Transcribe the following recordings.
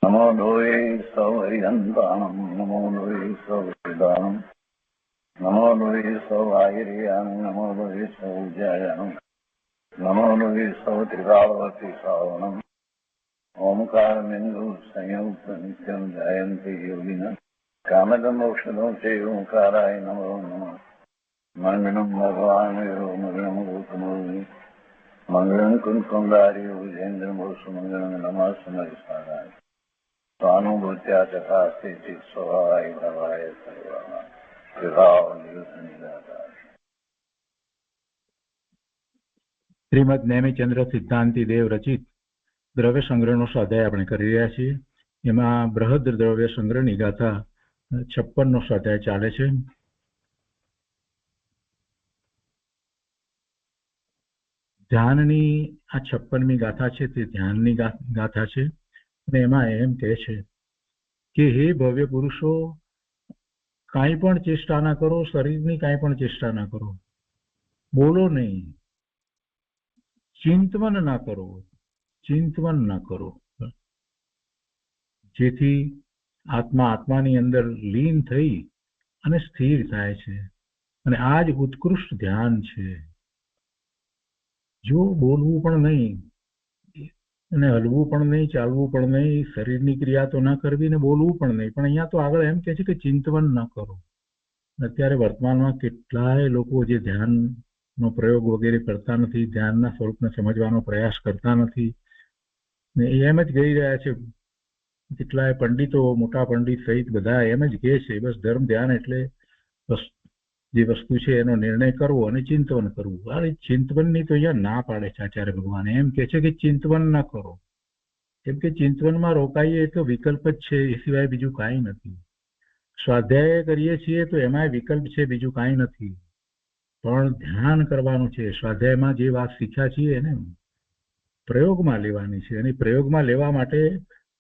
નમો લોહી સૌહરિહંતાણમ નમો લોહી સૌહરિદાનમ નમો લોહી સૌઆયર્યાણમ નમો લોહી સૌજયાણમ નમો લોહી સૌત્રિકાળવતી શ્રાવણમ ઓમકાર બિંદુ સંયુક્ત નિત્યમ જયંતિ યોગિન કામદમ ઔષધો છે ઓંકારાય નમો નમઃ મંગલમ ભગવાન મંગલમ ગૌતમોહિ મંગલમ કુંકુંદારી વિજેન્દ્રમોષ મંગલમ નમઃ સમયસારાય स्वानुभूत्या तथा स्थिति स्वभावाय भवाय सर्वः विभाव निरुद्ध निराकार। શ્રીમદ નેમિચંદ્ર સિદ્ધાંતિ દેવ રચિત દ્રવ્ય સંગ્રહનો સ્વાધ્યાય આપણે કરી રહ્યા છીએ. એમાં બૃહદ દ્રવ્ય સંગ્રહની ગાથા 56નો સ્વાધ્યાય ચાલે છે. ધ્યાનની આ 56મી ગાથા છે તે ધ્યાનની ગાથા છે અને એમાં એમ કહે છે કે હે ભવ્ય પુરુષો, કાંઈ પણ ચેષ્ટા ના કરો, શરીરની કાંઈ પણ ચેષ્ટા ના કરો, બોલો નહીં, ચિંતવન ના કરો, ચિંતવન ના કરો, જેથી આત્મા આત્માની અંદર લીન થઈ અને સ્થિર થાય છે. અને આ જ ઉત્કૃષ્ટ ધ્યાન છે. જો બોલવું પણ નહીં અને હલવું પણ નહીં, ચાલવું પણ નહીં, શરીરની ક્રિયા તો ના કરવી ને બોલવું પણ નહીં, પણ અહીંયા તો આગળ એમ કહે છે કે ચિંતવન ન કરો. અત્યારે વર્તમાનમાં કેટલાય લોકો જે ધ્યાનનો પ્રયોગ વગેરે કરતા નથી, ધ્યાનના સ્વરૂપને સમજવાનો પ્રયાસ કરતા નથી ને એમ જ કહી રહ્યા છે. કેટલાય પંડિતો, મોટા પંડિત સહિત બધા એમ જ કહે છે બસ ધર્મ ધ્યાન એટલે જે વસ્તુ છે એનો નિર્ણય કરવો અને ચિંતવન કરવું. અરે ચિંતવનની તો અહીંયા ના પાડે છે આચાર્ય ભગવાન. એમ કે છે કે ચિંતવન ના કરો, કેમ કે ચિંતવનમાં રોકાઈએ તો વિકલ્પ જ છે, એ સિવાય બીજું કાંઈ નથી. સ્વાધ્યાય કરીએ છીએ તો એમાંય વિકલ્પ છે, બીજું કાંઈ નથી. પણ ધ્યાન કરવાનું છે. સ્વાધ્યાયમાં જે વાત શીખ્યા છીએ એને પ્રયોગમાં લેવાની છે. અને પ્રયોગમાં લેવા માટે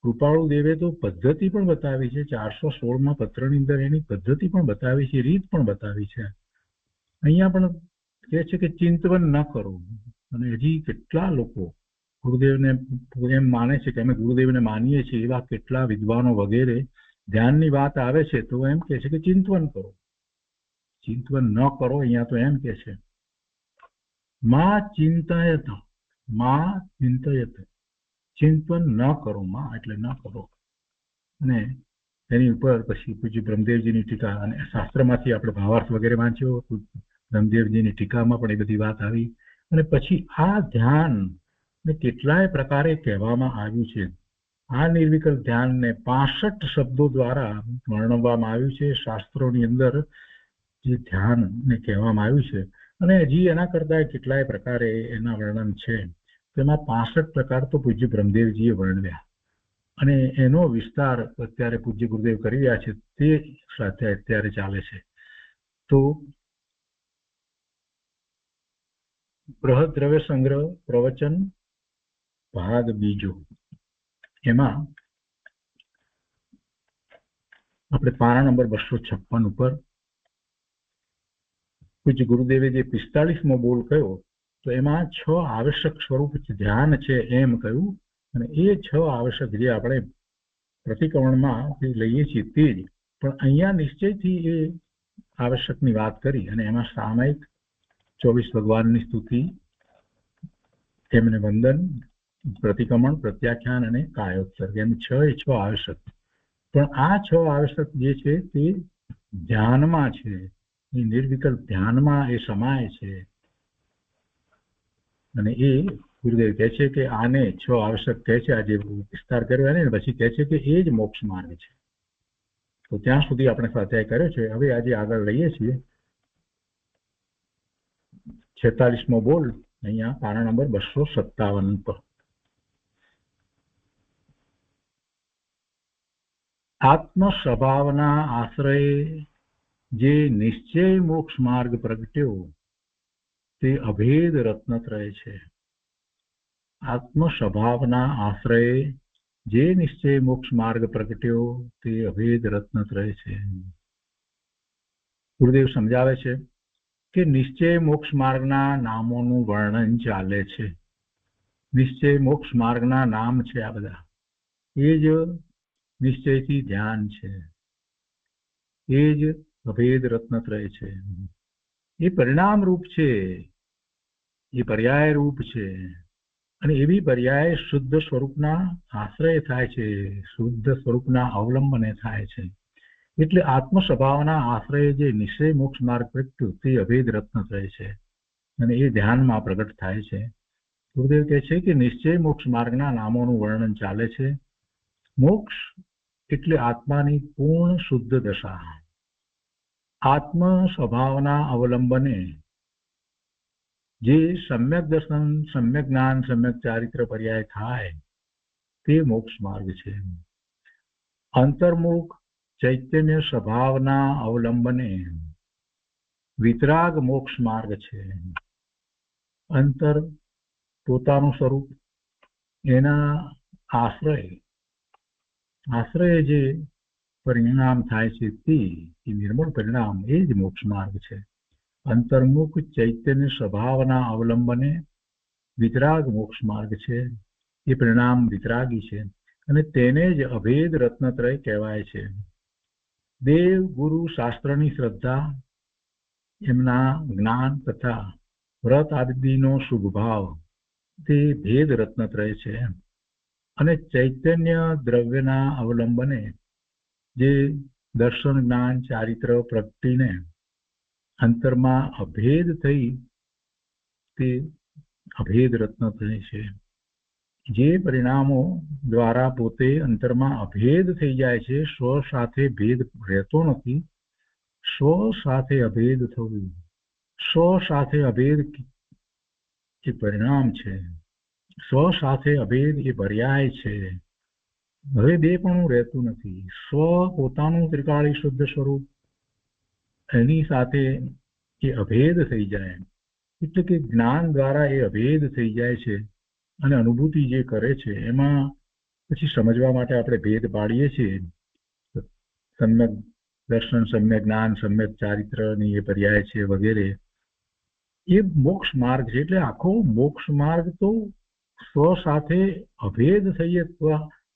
કૃપાળુ દેવે તો પદ્ધતિ પણ બતાવી છે. 416માં પત્રની અંદર એની પદ્ધતિ પણ બતાવી છે, રીત પણ બતાવી છે. અહીંયા પણ કહે છે કે ચિંતવન ન કરો. અને હજી કેટલા લોકો ગુરુદેવને એમ માને છે કે અમે ગુરુદેવને માનીએ છીએ, એવા કેટલા વિદ્વાનો વગેરે ધ્યાનની વાત આવે છે તો એમ કહે છે કે ચિંતવન કરો. ચિંતવન ન કરો. અહીંયા તો એમ કહે છે માં ચિંતયત, માં ચિંતયત, ચિંતન ન કરો. માં એટલે ન કરો. અને એની ઉપર પછી પૂજ્ય બ્રહ્મદેવજીની ટીકા, અને શાસ્ત્રમાંથી આપણે ભાવાર્થ વગેરે વાંચ્યો, બ્રહ્મદેવજીની ટીકામાં પણ એ બધી વાત આવી. અને પછી આ ધ્યાન ને કેટલાય પ્રકારે કહેવામાં આવ્યું છે. આ નિર્વિકલ્પ ધ્યાનને 65 શબ્દો દ્વારા વર્ણવવામાં આવ્યું છે શાસ્ત્રોની અંદર. જે ધ્યાનને કહેવામાં આવ્યું છે અને હજી એના કરતા કેટલાય પ્રકારે એના વર્ણન છે. તેમાં 65 પ્રકાર તો પૂજ્ય બ્રહ્મદેવજીએ વર્ણવ્યા અને એનો વિસ્તાર અત્યારે પૂજ્ય ગુરુદેવ કરી રહ્યા છે. તે સ્વાધ્યાય અત્યારે ચાલે છે. તો બૃહદ દ્રવ્ય સંગ્રહ પ્રવચન ભાગ બીજો, એમાં આપણે પાના નંબર 256 ઉપર પૂજ્ય ગુરુદેવે જે 45મો બોલ કયો તો એમાં 6 આવશ્યક સ્વરૂપ ધ્યાન છે એમ કહ્યું. અને એ 6 આવશ્યક જે આપણે પ્રતિક્રમણમાં લઈએ છીએ તે જ, પણ અહીંયા નિશ્ચયથી એ આવશ્યકની વાત કરી. અને એમાં સામાયિક 24 ભગવાનની સ્તુતિ, એમને વંદન, પ્રતિક્રમણ, પ્રત્યાખ્યાન અને કાયોત્સર્ગ, એમ 6 આવશ્યક. પણ આ 6 આવશ્યક જે છે તે ધ્યાનમાં છે, એ નિર્વિકલ્પ ધ્યાનમાં એ સમાય છે. અને એ ગુરુદેવ કહે છે કે આને 6 આવશ્યક કહે છે. આજે વિસ્તાર કર્યો એને પછી કહે છે કે એ જ મોક્ષ માર્ગ છે. તો ત્યાં સુધી આપણે સ્વાધ્યાય કર્યો છે. હવે આજે આગળ લઈએ છીએ 46મો બોલ, અહીંયા પાના નંબર 257 પર. આત્મ સ્વભાવના આશ્રયે જે નિશ્ચય મોક્ષ માર્ગ પ્રગટ્યો તે અભેદ રત્નત્રય છે. આત્મ સ્વભાવના આશ્રયે જે નિશ્ચય મોક્ષ માર્ગ પ્રગટ્યો તે અભેદ રત્નત્રય છે. ગુરુદેવ સમજાવે છે કે નિશ્ચય મોક્ષ માર્ગના નામોનું વર્ણન ચાલે છે. નિશ્ચય મોક્ષ માર્ગના નામ છે આ બધા. એ જ નિશ્ચયથી ધ્યાન છે, એ જ અભેદ રત્નત્રય છે. એ પરિણામ રૂપ છે, એ પર્યાય રૂપ છે, અને એવી પર્યાય શુદ્ધ સ્વરૂપના આશ્રય થાય છે, શુદ્ધ સ્વરૂપના અવલંબને થાય છે. એટલે આત્મ સ્વભાવના આશ્રય જે નિશ્ચય મોક્ષ માર્ગ પ્રગટ્યું તે અભેદ રત્નત્રય છે, અને એ ધ્યાનમાં પ્રગટ થાય છે. ગુરુદેવ કહે છે કે નિશ્ચય મોક્ષ માર્ગના નામોનું વર્ણન ચાલે છે. મોક્ષ એટલે આત્માની પૂર્ણ શુદ્ધ દશા. આત્મ સ્વભાવના અવલંબને જે સમ્યક દર્શન, સમ્યક જ્ઞાન, સમ્યક ચારિત્ર પર્યાય થાય તે મોક્ષ માર્ગ છે. અંતર્મુખ ચૈતન્ય સ્વભાવના અવલંબને વિતરાગ મોક્ષ માર્ગ છે. અંતર પોતાનું સ્વરૂપ, એના આશ્રય જે પરિણામ થાય છે તે નિર્મળ પરિણામ, એ જ મોક્ષ માર્ગ છે. અંતર્મુખ ચૈતન્ય સ્વભાવના અવલંબને વિતરાગ મોક્ષ માર્ગ છે. એ પરિણામ વિતરાગી છે, અને તેને જ અભેદ રત્નત્રય કહેવાય છે. દેવ ગુરુ શાસ્ત્રની શ્રદ્ધા, એમના જ્ઞાન તથા વ્રત આદિનો શુભ ભાવ તે ભેદ રત્નત્રય છે. અને ચૈતન્ય દ્રવ્યના અવલંબને જે દર્શન, જ્ઞાન, ચારિત્ર પ્રગટીને અંતરમાં અભેદ થઈ તે અભેદ રત્નત્રય છે. જે પરિણામો દ્વારા પોતે અંતરમાં અભેદ થઈ જાય છે, સ્વ સાથે ભેદ રહેતો નથી. સ્વ સાથે અભેદ થવું, સ્વ સાથે અભેદ એ પરિણામ છે, સ્વ સાથે અભેદ એ પર્યાય છે. હવે બે પણ રહેતું નથી. સ્વ પોતાનું ત્રિકાળી શુદ્ધ સ્વરૂપ, એની સાથે એ અભેદ થઈ જાય, એટલે કે જ્ઞાન દ્વારા એ અભેદ થઈ જાય છે. અને અનુભૂતિ જે કરે છે એમાં પછી સમજવા માટે આપણે ભેદ પાડીએ છીએ. સમ્યક દર્શન, સમ્યક જ્ઞાન, સમ્યક ચારિત્રની એ પર્યાય છે વગેરે, એ મોક્ષ માર્ગ છે. એટલે આખો મોક્ષ માર્ગ તો સ્વ સાથે અભેદ થઈએ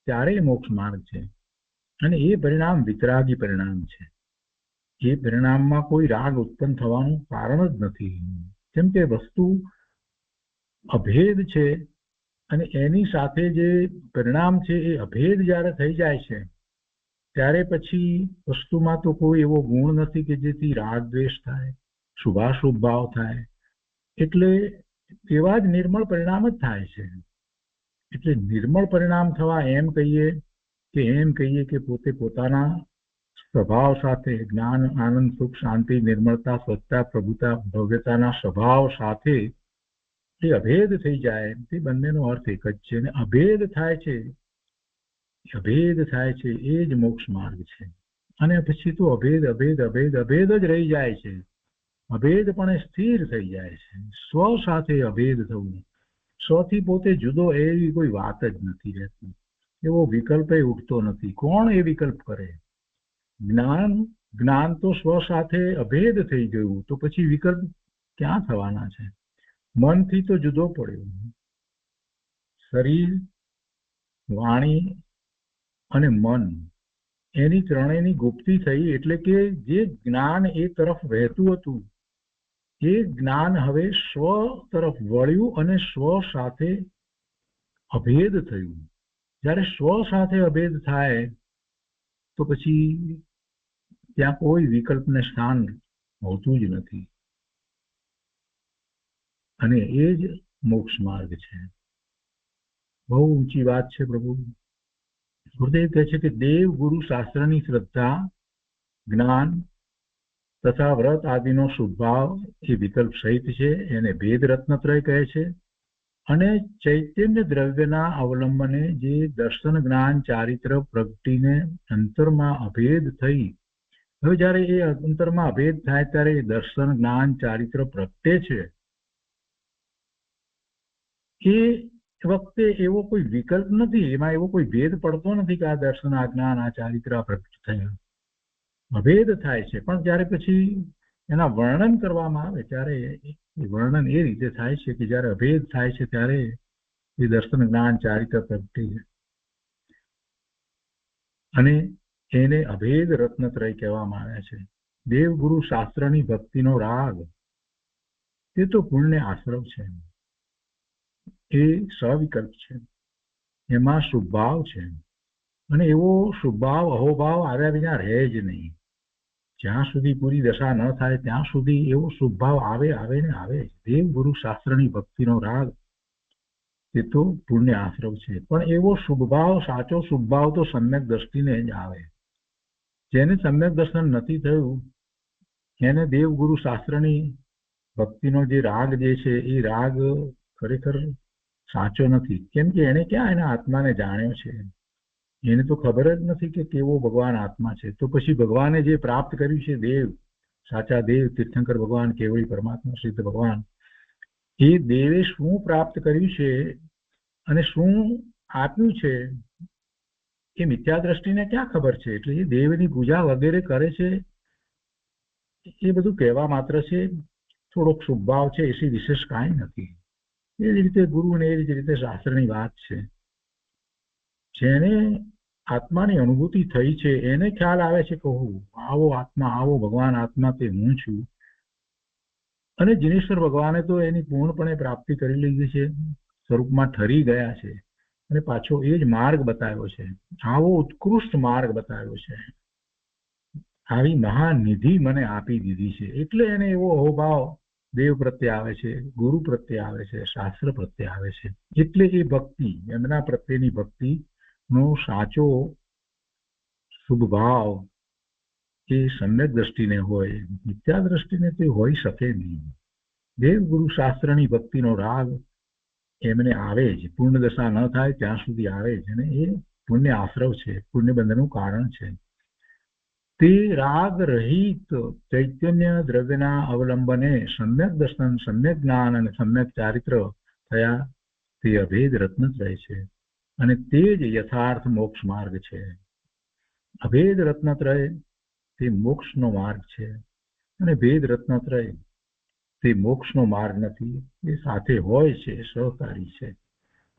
ત્યારે મોક્ષ માર્ગ છે. અને એ પરિણામ વિતરાગી પરિણામ છે. એ પરિણામમાં કોઈ રાગ ઉત્પન્ન થવાનું કારણ જ નથી. કેમ કે વસ્તુ અભેદ છે, અને એની સાથે જે પરિણામ છે એ અભેદ જ્યારે થઈ જાય છે ત્યારે પછી વસ્તુમાં તો કોઈ એવો ગુણ નથી કે જેથી રાગ દ્વેષ થાય, શુભાશુભ ભાવ થાય. એટલે એવા જ નિર્મળ પરિણામ જ થાય છે. એટલે નિર્મળ પરિણામ થવા એમ કહીએ કે પોતે પોતાના સ્વભાવ સાથે જ્ઞાન, આનંદ, સુખ, શાંતિ, નિર્મળતા, સ્વચ્છતા, પ્રભુતા, ભવ્યતાના સ્વભાવ સાથે એ અભેદ થઈ જાય, તે બંનેનો અર્થ એક જ છે. અને અભેદ થાય છે એ જ મોક્ષ માર્ગ છે. અને પછી તો અભેદ જ રહી જાય છે. અભેદ પણ સ્થિર થઈ જાય છે. સ્વ સાથે અભેદ થવું, સ્વથી પોતે જુદો એવી કોઈ વાત જ નથી રહેતી. એવો વિકલ્પ ઉઠતો નથી. કોણ એ વિકલ્પ કરે? જ્ઞાન તો સ્વ સાથે અભેદ થઈ ગયું, તો પછી વિકલ્પ ક્યાં થવાના છે? મનથી તો જુદો પડ્યો. શરીર, વાણી અને મન, એની ત્રણેયની ગુપ્તી થઈ. એટલે કે જે જ્ઞાન એ તરફ વહેતું હતું, એ જ્ઞાન હવે સ્વ તરફ વળ્યું અને સ્વ સાથે અભેદ થયું. જ્યારે સ્વ સાથે અભેદ થાય તો પછી ત્યાં કોઈ વિકલ્પને સ્થાન હોતું જ નથી. અને એ જ મોક્ષ માર્ગ છે. બહુ ઊંચી વાત છે પ્રભુ. ગુરુદેવ કહે છે કે દેવ ગુરુ શાસ્ત્રની શ્રદ્ધા, જ્ઞાન તથા વ્રત આદિનો શુભભાવ એ વિકલ્પ સહિત છે. એને ભેદ રત્નત્રય કહે છે. અને ચૈતન્ય દ્રવ્યના અવલંબને જે દર્શન, જ્ઞાન, ચારિત્ર પ્રગટીને અંતરમાં અભેદ થઈ, હવે જયારે એ અંતરમાં અભેદ થાય ત્યારે દર્શન, જ્ઞાન, ચારિત્ર પ્રગટે છે. એ વખતે એવો કોઈ વિકલ્પ નથી, એમાં એવો કોઈ ભેદ પડતો નથી કે આ દર્શન, આ જ્ઞાન, આ ચારિત્ર પ્રગટ થયા. અભેદ થાય છે. પણ જયારે પછી એના વર્ણન કરવામાં આવે ત્યારે વર્ણન એ રીતે થાય છે કે જયારે અભેદ થાય છે ત્યારે એ દર્શન, જ્ઞાન, ચારિત્ર પ્રગટે છે. અને એને અભેદ રત્નત્રય કહેવામાં આવે છે. દેવગુરુ શાસ્ત્રની ભક્તિનો રાગ તે તો પુણ્ય આશ્રવ છે, એ સવિકલ્પ છે, એમાં શુભભાવ છે, અને એવો શુભભાવ અહોભાવ આવ્યા વિના રહે જ નહીં. જ્યાં સુધી પૂરી દશા ન થાય ત્યાં સુધી એવો શુભભાવ આવે ને આવે. દેવગુરુ શાસ્ત્રની ભક્તિનો રાગ તે તો પુણ્ય આશ્રવ છે, પણ એવો શુભભાવ, સાચો શુભભાવ તો સમ્યક દ્રષ્ટિને જ આવે. જેને સમ્યક દર્શન નથી થયું એને દેવગુરુ શાસ્ત્રની ભક્તિનો જે રાગ જે છે એ રાગ ખરેખર સાચો નથી. કેમ કે એને ક્યાં એના આત્માને જાણ્યો છે, એને તો ખબર જ નથી કે કેવો ભગવાન આત્મા છે. તો પછી ભગવાને જે પ્રાપ્ત કર્યું છે, દેવ, સાચા દેવ, તીર્થંકર ભગવાન, કેવળી પરમાત્મા, સિદ્ધ ભગવાન, એ દેવે શું પ્રાપ્ત કર્યું છે અને શું આપ્યું છે એ મિથ્યા દ્રષ્ટિને ક્યાં ખબર છે. એટલે એ દેવની પૂજા વગેરે કરે છે એ બધું કહેવા માત્ર છે. થોડોક શુભભાવ છે, એથી વિશેષ કાંઈ નથી. એ જ રીતે ગુરુ અને એ જ રીતે શાસ્ત્રની વાત છે. જેને આત્માની અનુભૂતિ થઈ છે એને ખ્યાલ આવે છે કે આવો આત્મા, આવો ભગવાન આત્મા તે હું છું. અને જીનેશ્વર ભગવાને તો એની પૂર્ણપણે પ્રાપ્તિ કરી લીધી છે, સ્વરૂપમાં ઠરી ગયા છે, અને પાછો એ જ માર્ગ બતાવ્યો છે. આવો ઉત્કૃષ્ટ માર્ગ બતાવ્યો છે. આવી મહાનિધિ મને આપી દીધી છે. એટલે એને એવો અહોભાવ દેવ પ્રત્યે આવે છે, ગુરુ પ્રત્યે આવે છે, શાસ્ત્ર પ્રત્યે આવે છે. એટલે એ ભક્તિ, એમના પ્રત્યેની ભક્તિ નો સાચો શુભ ભાવ એ સમ્યક દ્રષ્ટિને હોય, મિથ્યા દ્રષ્ટિને તે હોઈ શકે નહીં. દેવગુરુ શાસ્ત્રની ભક્તિનો રાગ એમને આવે જ, પૂર્ણ દશા ન થાય ત્યાં સુધી આવે જ, અને એ પુણ્ય આશ્રવ છે, પુણ્ય બંધનું કારણ છે. તે રાગ રહિત ચૈતન્ય દ્રવ્યના અવલંબને સમ્યક દર્શન, સમ્યક જ્ઞાન અને સમ્યક ચારિત્ર થયા તે અભેદ રત્નત્રય છે, અને તે જ યથાર્થ મોક્ષ માર્ગ છે. અભેદ રત્નત્રય તે મોક્ષનો માર્ગ છે, અને ભેદ રત્નત્રય તે મોક્ષનો માર્ગ નથી. એ સાથે હોય છે, સહકારી છે.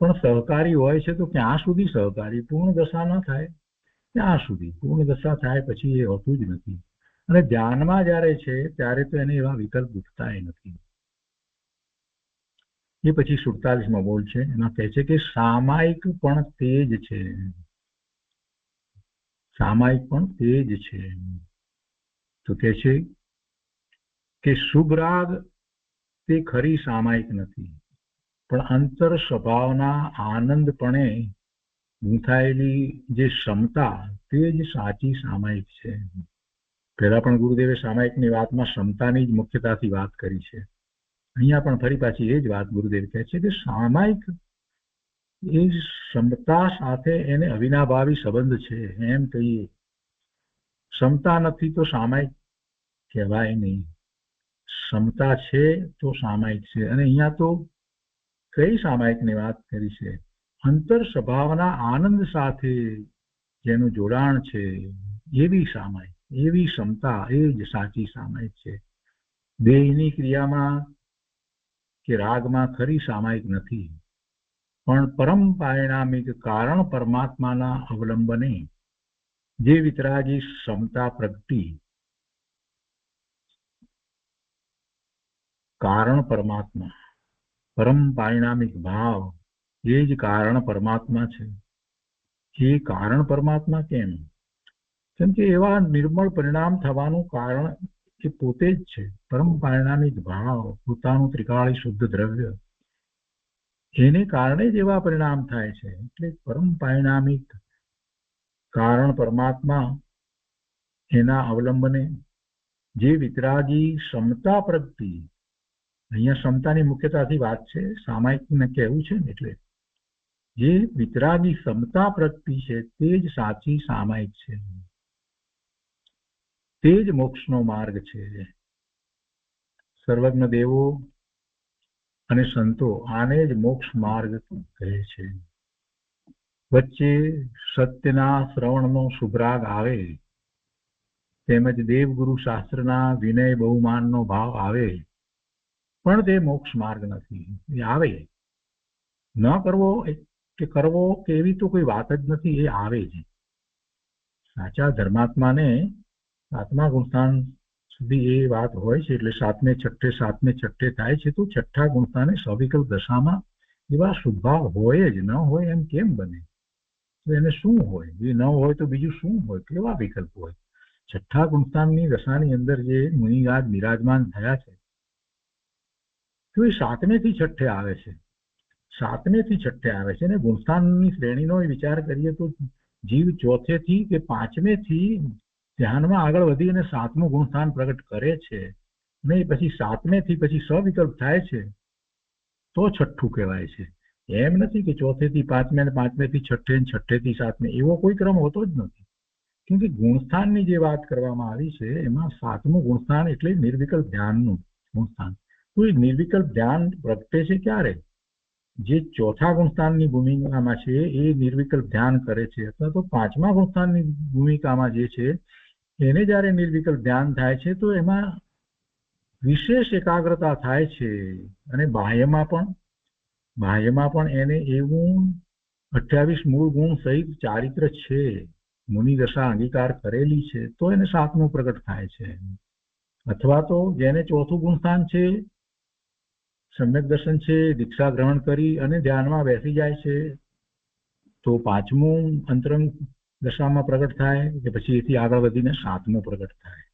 પણ સહકારી હોય છે તો ક્યાં સુધી સહકારી? પૂર્ણ દશા ન થાય ત્યાં સુધી. પૂર્ણ દશા થાય પછી એ હોતું જ નથી. અને ધ્યાનમાં જ્યારે છે ત્યારે તો એને એવા વિકલ્પ ઉઠતાય નથી. એ પછી 47માં બોલ છે, એમાં કહે છે કે સામાયિક પણ તે જ છે, સામાયિક પણ તે જ છે. તો કહે છે કે શુભ રાગ તે ખરી સામાયિક નથી, પણ અંતર સ્વભાવના આનંદપણે ગૂંથાયેલી જે ક્ષમતા તે જ સાચી સામાયિક છે. પહેલા પણ ગુરુદેવે સામાયિકની વાતમાં ક્ષમતાની જ મુખ્યતાથી વાત કરી છે. અહીંયા પણ ફરી પાછી એ જ વાત ગુરુદેવ કહે છે કે સામાયિક એ ક્ષમતા સાથે એને અવિનાભાવી સંબંધ છે. એમ કહીએ, ક્ષમતા નથી તો સામાયિક કહેવાય નહીં, ક્ષમતા છે તો સામાયિક છે. અને અહીંયા તો કઈ સામાયિકની વાત કરી છે? અંતર સ્વભાવના આનંદ સાથે જેનું જોડાણ છે એવી સામાયિક, એવી ક્ષમતા, એ જ સાચી સામાયિક છે. દેહની ક્રિયામાં કે રાગમાં ખરી સામાયિક નથી, પણ પરમ પારિણામિક કારણ પરમાત્માના અવલંબને જે વિતરાગી ક્ષમતા પ્રગટી, કારણ પરમાત્મા, પરમ પારિણામિક ભાવ એ જ કારણ પરમાત્મા છે. એ કારણ પરમાત્મા કેમ? કેમ કે એવા નિર્મળ પરિણામ થવાનું કારણ એ પોતે જ છે. પરમ પારિણામિક ભાવ, પોતાનું ત્રિકાળી શુદ્ધ દ્રવ્ય, એને કારણે જ એવા પરિણામ થાય છે. એટલે પરમ પારિણામિક કારણ પરમાત્મા એના અવલંબને જે વિતરાગી ક્ષમતા પ્રગટી, અહીંયા ક્ષમતાની મુખ્યતાથી વાત છે, સામાયિકને કહેવું છે ને, એટલે જે વિતરાગી ક્ષમતા પ્રગટી છે તે જ સાચી સામાયિક છે, તે જ મોક્ષનો માર્ગ છે. સર્વજ્ઞ દેવો અને સંતો આને જ મોક્ષ માર્ગ કહે છે. વચ્ચે સત્યના શ્રવણનો શુભરાગ આવે, તેમજ દેવગુરુ શાસ્ત્રના વિનય બહુમાનનો ભાવ આવે, પણ તે મોક્ષ માર્ગ નથી. એ આવે, ન કરવો કે કરવો કે એવી તો કોઈ વાત જ નથી, એ આવે જ. સાચા ધર્માત્માને સાતમા ગુણસ્થાન સુધી એ વાત હોય છે, એટલે સાતમે છઠ્ઠે થાય છે. તો છઠ્ઠા ગુણસ્થાને સવિકલ્પ દશામાં એવા શુભભાવ હોય જ, ન હોય એમ કેમ બને? તો એને શું હોય? એ ન હોય તો બીજું શું હોય? કેવા વિકલ્પ હોય? છઠ્ઠા ગુણસ્થાનની દશાની અંદર જે મુનિરાજ બિરાજમાન થયા છે, તો એ સાતમે થી છઠ્ઠે આવે છે. સાતમે થી છઠ્ઠે આવે છે. અને ગુણસ્થાનની શ્રેણીનો વિચાર કરીએ તો જીવ ચોથે થી કે પાંચમે થી ધ્યાનમાં આગળ વધી અને સાતમું ગુણસ્થાન પ્રગટ કરે છે, અને પછી સાતમે થી પછી સવિકલ્પ થાય છે, તો છઠ્ઠું કહેવાય છે. એમ નથી કે ચોથે થી પાંચમે અને પાંચમે થી છઠ્ઠે અને છઠ્ઠે થી સાતમે, એવો કોઈ ક્રમ હોતો જ નથી. કેમ કે ગુણસ્થાનની જે વાત કરવામાં આવી છે એમાં સાતમું ગુણસ્થાન એટલે નિર્વિકલ્પ ધ્યાનનું ગુણસ્થાન. તો એ નિર્વિકલ્પ ધ્યાન પ્રગટે છે ક્યારે? જે ચોથા ગુણસ્થાનની ભૂમિકામાં છે એ નિર્વિકલ્પ ધ્યાન કરે છે, અથવા તો પાંચમા ગુણસ્થાનની ભૂમિકામાં જે છે એને જયારે નિર્વિકલ્પ ધ્યાન થાય છે, તો એમાં વિશેષ એકાગ્રતા થાય છે. અને બાહ્યમાં પણ એને એવું 28 મૂળ ગુણ સહિત ચારિત્ર છે, મુનિ દશા અંગીકાર કરેલી છે, તો એને સાતમું પ્રગટ થાય છે. અથવા તો જેને ચોથું ગુણસ્થાન છે, સમ્યક દર્શન છે, દીક્ષા ગ્રહણ કરી અને ધ્યાનમાં બેસી જાય છે, તો પાંચમું અંતરંગ દશામાં પ્રગટ થાય કે પછી એથી આગળ વધીને સાતમું પ્રગટ થાય.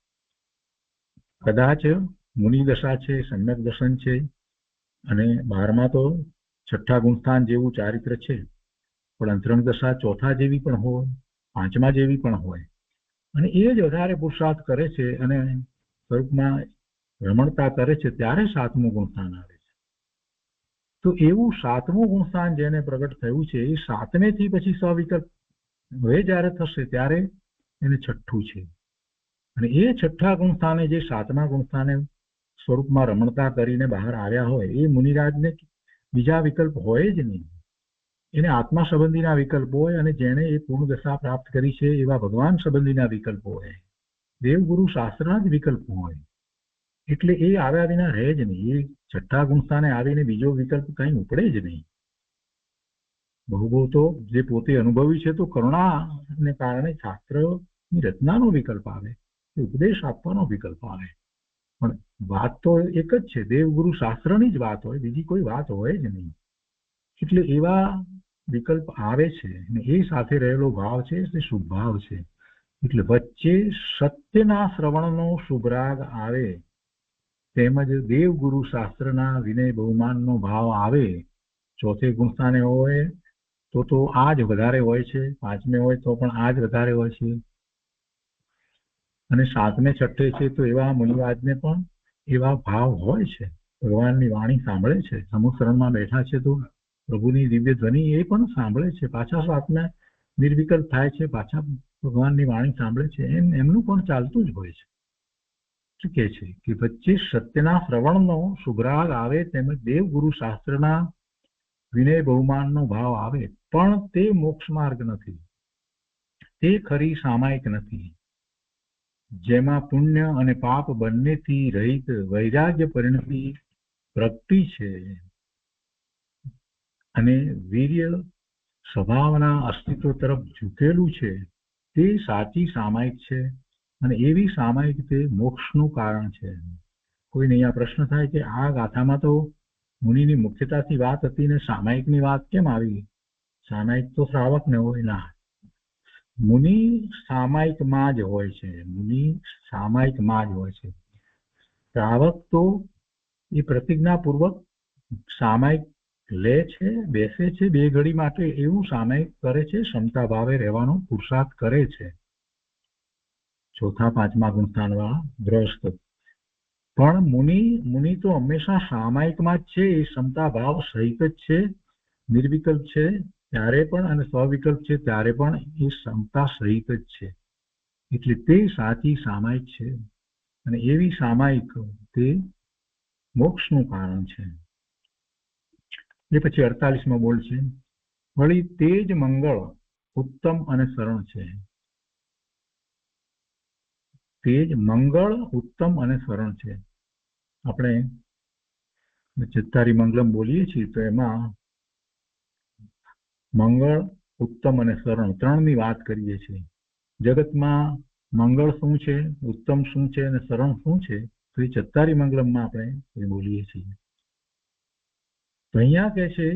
કદાચ મુનિ દશા છે, સમ્યક દર્શન છે, અને 12માં તો છઠ્ઠા ગુણસ્થાન જેવું ચારિત્ર છે, પણ અંતરંગ દશા ચોથા જેવી પણ હોય, પાંચમા જેવી પણ હોય, અને એ જ વધારે પુરુષાર્થ કરે છે અને સ્વરૂપમાં રમણતા કરે છે, ત્યારે સાતમું ગુણસ્થાન આવે છે. તો એવું સાતમું ગુણસ્થાન જેને પ્રગટ થયું છે, એ સાતમે થી પછી સવિકલ્પ હવે જયારે થશે ત્યારે એને છઠ્ઠું છે. અને એ છઠ્ઠા ગુણસ્થાને જે સાતમા ગુણસ્થાને સ્વરૂપમાં રમણતા કરીને બહાર આવ્યા હોય, એ મુનિરાજને બીજા વિકલ્પ હોય જ નહીં. એને આત્મા સંબંધીના વિકલ્પ હોય, અને જેને એ પૂર્ણ દશા પ્રાપ્ત કરી છે એવા ભગવાન સંબંધીના વિકલ્પો હોય, દેવગુરુ શાસ્ત્રના જ વિકલ્પો હોય. એટલે એ આવ્યા વિના રહે જ નહીં. એ છઠ્ઠા ગુણસ્થાને આવીને બીજો વિકલ્પ કઈ ઉપડે જ નહીં. બહુ તો જે પોતે અનુભવી છે, તો કરુણાને કારણે શાસ્ત્રની રચનાનો વિકલ્પ આવે, ઉપદેશ આપવાનો વિકલ્પ આવે, પણ વાત તો એક જ છે, દેવગુરુ શાસ્ત્રની જ વાત હોય, બીજી કોઈ વાત હોય જ નહીં. એટલે એવા વિકલ્પ આવે છે, અને એ સાથે રહેલો ભાવ છે તે શુભ ભાવ છે. એટલે વચ્ચે સત્યના શ્રવણનો શુભરાગ આવે, તેમજ દેવગુરુ શાસ્ત્રના વિનય બહુમાનનો ભાવ આવે. ચોથે ગુણસ્થાને હોય તો આ જ વધારે હોય છે, પાંચમે હોય તો પણ આ જ વધારે હોય છે, અને સાતમે છઠ્ઠે છે તો એવા મુનિરાજને પણ એવા ભાવ હોય છે. ભગવાનની વાણી સાંભળે છે, સમુશરણમાં બેઠા છે તો પ્રભુની દિવ્ય ધ્વનિ એ પણ સાંભળે છે, પાછા સાતમે નિર્વિકલ્પ થાય છે, પાછા ભગવાનની વાણી સાંભળે છે, એમનું પણ ચાલતું જ હોય છે. શું કહે છે કે વચ્ચે સત્યના શ્રવણનો શુભરાગ આવે, તેમજ દેવગુરુ શાસ્ત્રના વિનય બહુમાનનો ભાવ આવે, પણ તે મોક્ષ માર્ગ નથી, તે ખરી સામાયિક નથી, જેમાં પુણ્ય અને પાપ બંનેથી રહિત વૈરાગ્ય પરિણતિ પ્રગટી છે, અને વીર્ય સ્વભાવના અસ્તિત્વ તરફ ઝૂકેલું છે, તે સાચી સામાયિક છે. અને એવી સામાયિક તે મોક્ષનું કારણ છે. કોઈને અહીંયા પ્રશ્ન થાય કે આ ગાથામાં તો મુનિની મુખ્યતાથી વાત હતી ને સામાયિકની વાત કેમ આવી? સામાયિક તો શ્રાવકને હોય. ના, મુનિ સામાયિકમાં જ હોય છે, મુનિ સામાયિકમાં જ હોય છે. શ્રાવક તો એ પ્રતિજ્ઞાપૂર્વક સામાયિક લે છે, બેસે છે, બે ઘડી માટે એવું સામાયિક કરે છે, ક્ષમતા ભાવે રહેવાનો પુરુષાર્થ કરે છે. ચોથા પાંચમા ગુણસ્થાન વાળા ગ્રસ્ત. પણ મુનિ તો હંમેશા સામાયિકમાં જ છે, એ ક્ષમતા ભાવ સહિત જ છે, નિર્વિકલ્પ છે ત્યારે પણ અને સ્વવિકલ્પ છે ત્યારે પણ એ ક્ષમતા સહિત જ છે. એટલે તે સાચી સામાયિક છે, અને એવી સામાયિક તે મોક્ષનું કારણ છે. એ પછી 48માં બોલ છે, વળી તે જ મંગળ ઉત્તમ અને શરણ છે. તે જ મંગળ ઉત્તમ અને શરણ છે. આપણે ચિત્તારી મંગલમ બોલીએ છીએ તો એમાં મંગળ, ઉત્તમ અને શરણ ત્રણની વાત કરીએ છીએ. જગતમાં મંગળ શું છે, ઉત્તમ શું છે અને શરણ શું છે, તો એ ચત્તારી મંગલમમાં આપણે એ બોલીએ છીએ. તો અહીંયા કહે છે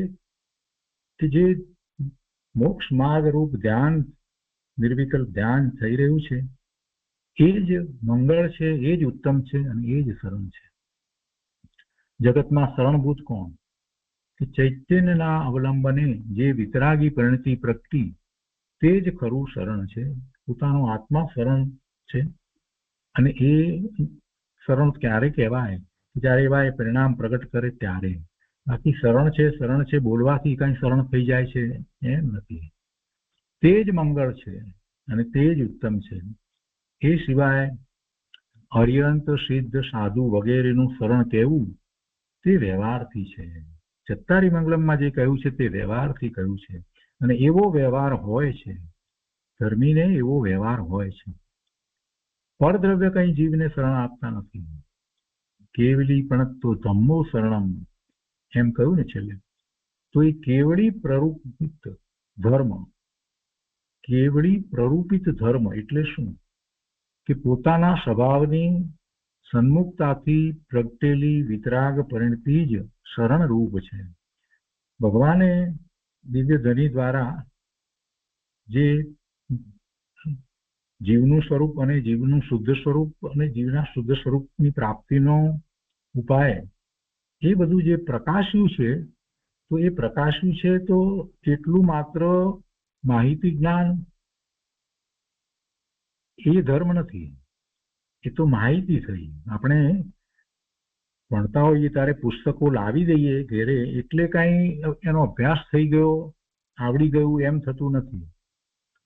કે જે મોક્ષ માર્ગ રૂપ ધ્યાન, નિર્વિકલ્પ ધ્યાન થઈ રહ્યું છે, એ જ મંગળ છે, એ જ ઉત્તમ છે અને એ જ શરણ છે. જગતમાં શરણભૂત કોણ? કે ચૈતન્યના અવલંબને જે વિતરાગી પરિણતિ પ્રગટી, તે જ ખરું શરણ છે. પોતાનો આત્મા શરણ છે. અને એ શરણ ક્યારે કહેવાય? જ્યારે એવા એ પરિણામ પ્રગટ કરે ત્યારે. બાકી શરણ છે બોલવાથી કઈ શરણ થઈ જાય છે એમ નથી. તે જ મંગળ છે અને તે જ ઉત્તમ છે. એ સિવાય અર્યંત સિદ્ધ સાધુ વગેરેનું શરણ કહેવું તે વ્યવહારથી છે. ચત્તારી મંગલમમાં જે કહ્યું છે તે વ્યવહારથી કહ્યું છે. અને એવો વ્યવહાર હોય છે, ધર્મીને એવો વ્યવહાર હોય છે. પરદ્રવ્ય કઈ જીવને શરણ આપતા નથી. કેવલી પણ તો ધમ્મો શરણમ એમ કહ્યું ને છેલ્લે. તો એ કેવળી પ્રરૂપિત ધર્મ, કેવળી પ્રરૂપિત ધર્મ એટલે શું? કે પોતાના સ્વભાવની સન્મુખતાથી પ્રગટેલી વિતરાગ પરિણતિ જ શરણ રૂપ છે. ભગવાને દિવ્ય ધ્વનિ દ્વારા જે જીવનું સ્વરૂપ અને જીવનું શુદ્ધ સ્વરૂપ અને જીવના શુદ્ધ સ્વરૂપની પ્રાપ્તિનો ઉપાય એ બધું જે પ્રકાશ્યું છે, તો એ પ્રકાશ્યું છે તો એટલું માત્ર માહિતી જ્ઞાન એ ધર્મ નથી. એ તો માહિતી થઈ. આપણે ભણતા હોઈએ ત્યારે પુસ્તકો લાવી દઈએ ઘેરે એટલે કાંઈ એનો અભ્યાસ થઈ ગયો, આવડી ગયું એમ થતું નથી.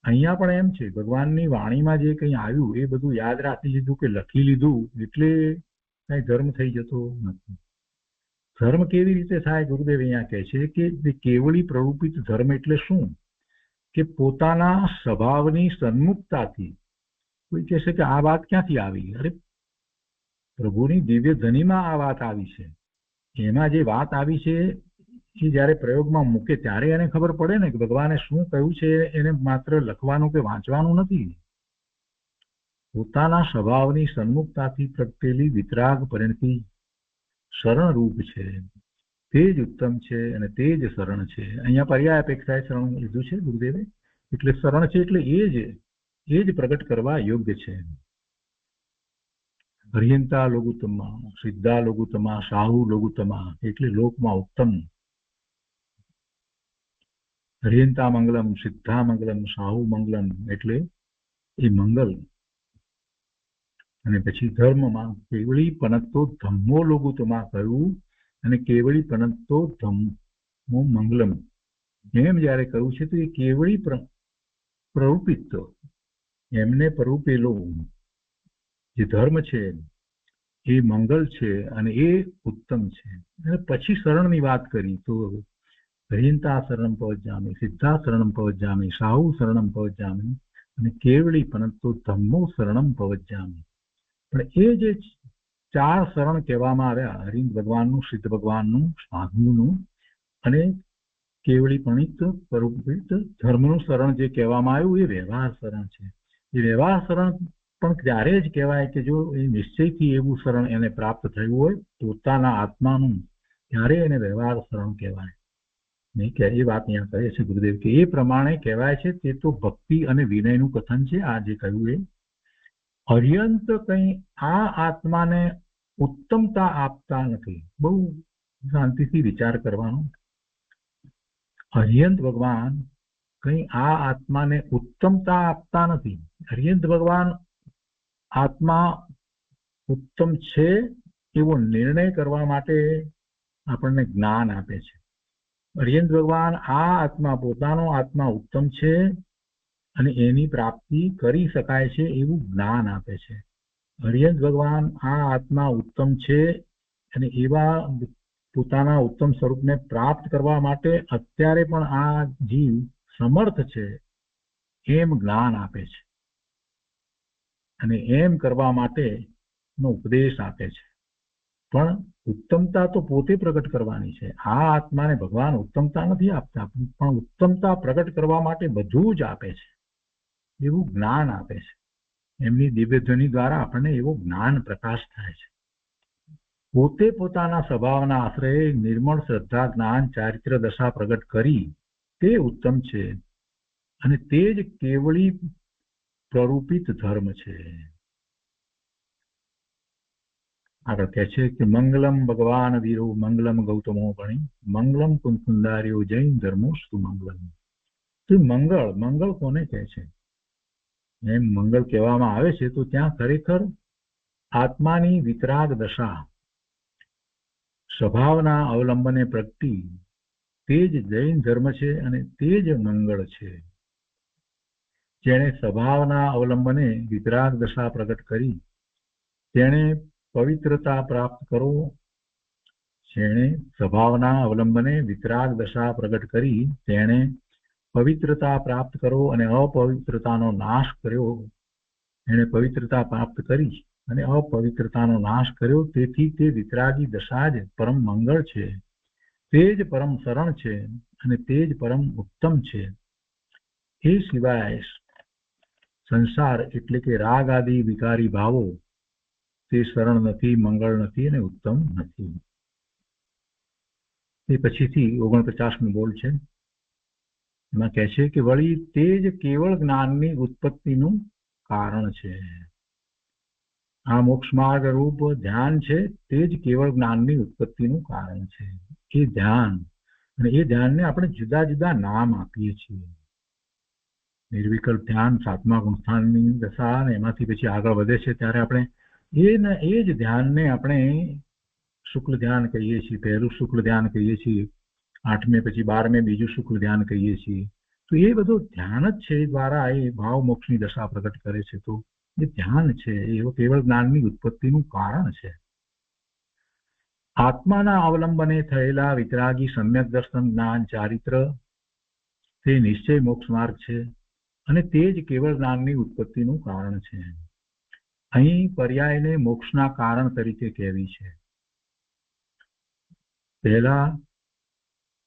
અહીંયા પણ એમ છે, ભગવાનની વાણીમાં જે કંઈ આવ્યું એ બધું યાદ રાખી લીધું કે લખી લીધું એટલે કઈ ધર્મ થઈ જતો નથી. ધર્મ કેવી રીતે થાય? ગુરુદેવ અહીંયા કહે છે કે કેવળી પ્રરૂપિત ધર્મ એટલે શું? કે પોતાના સ્વભાવની સન્મુખતાથી. કોઈ કહેશે કે આ વાત ક્યાંથી આવી? અરે પ્રભુની દિવ્ય ધ્વનિમાં આ વાત આવી છે. એમાં જે વાત આવી છે એ જ્યારે પ્રયોગમાં મૂકે ત્યારે એને ખબર પડે ને કે ભગવાને શું કહ્યું છે. એને માત્ર લખવાનું કે વાંચવાનું નથી. પોતાના સ્વભાવની સન્મુખતાથી પ્રગટેલી વિતરાગ પરિણતિ શરણ રૂપ છે. તે જ ઉત્તમ છે અને તે જ શરણ છે. અહીંયા પર્યાય અપેક્ષાએ શરણ લીધું છે ગુરુદેવે. એટલે શરણ છે એટલે એ જ પ્રગટ કરવા યોગ્ય છે. હરિયંતા લોગુત્તમા, સિદ્ધા લોગુત્તમા, સાહુ લોગુત્તમા એટલે લોકમાં ઉત્તમ. હરિયંતા મંગલમ, સિદ્ધા મંગલમ, સાહુ મંગલમ એટલે એ મંગલ. અને પછી ધર્મમાં કેવળી પનત્તો ધમ્મો લોગુત્તમા કહ્યું અને કેવળી પનત્તો ધમ્મો મંગલમ એમ જયારે કહ્યું છે તો એ કેવળી પ્રરૂપિત એમને પ્રરૂપેલો જે ધર્મ છે એ મંગલ છે અને એ ઉત્તમ છે. અને પછી શરણની વાત કરી તો હરિયંતા શરણમ પવજ્જામિ, સિદ્ધા શરણમ પવજ્જામિ, સાહુ શરણમ પવજ્જામિ અને કેવળી પનત્તો ધમ્મો શરણમ પવજ્જામિ. પણ એ જે ચાર શરણ કહેવામાં આવ્યા, હરિ ભગવાનનું, સિદ્ધ ભગવાનનું, સાધુનું અને કેવળી પણિત પ્રરૂપિત ધર્મનું શરણ જે કહેવામાં આવ્યું એ વ્યવહાર શરણ છે. એ વ્યવહાર શરણ પણ ત્યારે જ કહેવાય કે જો એ નિશ્ચયથી એવું શરણ એને પ્રાપ્ત થયું હોય પોતાના આત્માનું, ત્યારે એને વ્યવહાર શરણ કહેવાય. નહીં કે એ વાત અહીંયા કહે છે ગુરુદેવ કે એ પ્રમાણે કહેવાય છે. તે તો ભક્તિ અને વિનયનું કથન છે આ જે કહ્યું એ. અર્યંત કંઈ આ આત્માને ઉત્તમતા આપતા નથી. બહુ શાંતિથી વિચાર કરવાનો. અર્યંત ભગવાન કંઈ આ આત્માને ઉત્તમતા આપતા નથી. અર્યંત ભગવાન આત્મા ઉત્તમ છે એવો નિર્ણય કરવા માટે આપણને જ્ઞાન આપે છે. અર્યંત ભગવાન આ આત્મા, પોતાનો આત્મા ઉત્તમ છે અને એની પ્રાપ્તિ કરી શકાય છે એવું જ્ઞાન આપે છે. હરિયંત ભગવાન આ આત્મા ઉત્તમ છે અને એવા પોતાના ઉત્તમ સ્વરૂપને પ્રાપ્ત કરવા માટે અત્યારે પણ આ જીવ સમર્થ છે એમ જ્ઞાન આપે છે અને એમ કરવા માટેનો ઉપદેશ આપે છે. પણ ઉત્તમતા તો પોતે પ્રગટ કરવાની છે. આ આત્માને ભગવાન ઉત્તમતા નથી આપતા, પણ ઉત્તમતા પ્રગટ કરવા માટે બધું જ આપે છે. એવું જ્ઞાન આપે છે. એમની દિવ્ય ધ્વનિ દ્વારા આપણને એવો જ્ઞાન પ્રકાશ થાય છે. પોતે પોતાના સ્વભાવના આશ્રયે નિર્મળ શ્રદ્ધા જ્ઞાન ચારિત્ર દશા પ્રગટ કરી તે ઉત્તમ છે અને તે જ કેવળી પ્રરૂપિત ધર્મ છે. આગળ કહે છે કે મંગલમ ભગવાન વીરો મંગલમ ગૌતમો ગણી મંગલમ કુંકુંદાર્યો જૈન ધર્મોસ્તુ મંગલમ. તો મંગળ કોને કહે છે? એમ મંગળ કહેવામાં આવે છે તો ત્યાં ખરેખર આત્માની વિતરાગ દશા સ્વભાવના અવલંબને પ્રગટી તે જ જૈન ધર્મ છે અને તે જ મંગળ છે. જેણે સ્વભાવના અવલંબને વિતરાગ દશા પ્રગટ કરી તેણે પવિત્રતા પ્રાપ્ત કરો. જેણે સ્વભાવના અવલંબને વિતરાગ દશા પ્રગટ કરી તેણે પવિત્રતા પ્રાપ્ત કરો અને અપવિત્રતાનો નાશ કર્યો. એણે પવિત્રતા પ્રાપ્ત કરી અને અપવિત્રતાનો નાશ કર્યો. તેથી તે વિતરાગી દશા જ પરમ મંગળ છે, તે જ પરમ શરણ છે અને તે જ પરમ ઉત્તમ છે. એ સિવાય સંસાર એટલે કે રાગ આદિ વિકારી ભાવો તે શરણ નથી, મંગળ નથી અને ઉત્તમ નથી. એ પછીથી 49મું બોલ છે. એમાં કહે છે કે વળી તે જ કેવળ જ્ઞાનની ઉત્પત્તિનું કારણ છે. આ મોક્ષ માર્ગ રૂપ ધ્યાન છે તે જ કેવળ જ્ઞાનની ઉત્પત્તિનું કારણ છે. એ ધ્યાન અને એ ધ્યાનને આપણે જુદા જુદા નામ આપીએ છીએ. નિર્વિકલ્પ ધ્યાન, સાતમા ગુણસ્થાનની દશા અને એમાંથી પછી આગળ વધે છે ત્યારે આપણે એ જ ધ્યાનને આપણે શુક્લ ધ્યાન કહીએ છીએ. પહેલું શુક્લ ધ્યાન કહીએ છીએ, 8મે પછી 12મે બીજું શુક્લ ધ્યાન કહીએ છીએ. તો એ બધું ધ્યાન જ છે. એ દ્વારા એ ભાવ મોક્ષની દશા પ્રગટ કરે છે. તો એ ધ્યાન છે એ કેવળ જ્ઞાનની ઉત્પત્તિનું કારણ છે. આત્માના અવલંબને થયેલા વિતરાગી સમ્યક દર્શન જ્ઞાન ચારિત્ર તે નિશ્ચય મોક્ષ માર્ગ છે અને તે જ કેવળ જ્ઞાનની ઉત્પત્તિનું કારણ છે. અહીં પર્યાયને મોક્ષના કારણ તરીકે કહેવી છે. પહેલા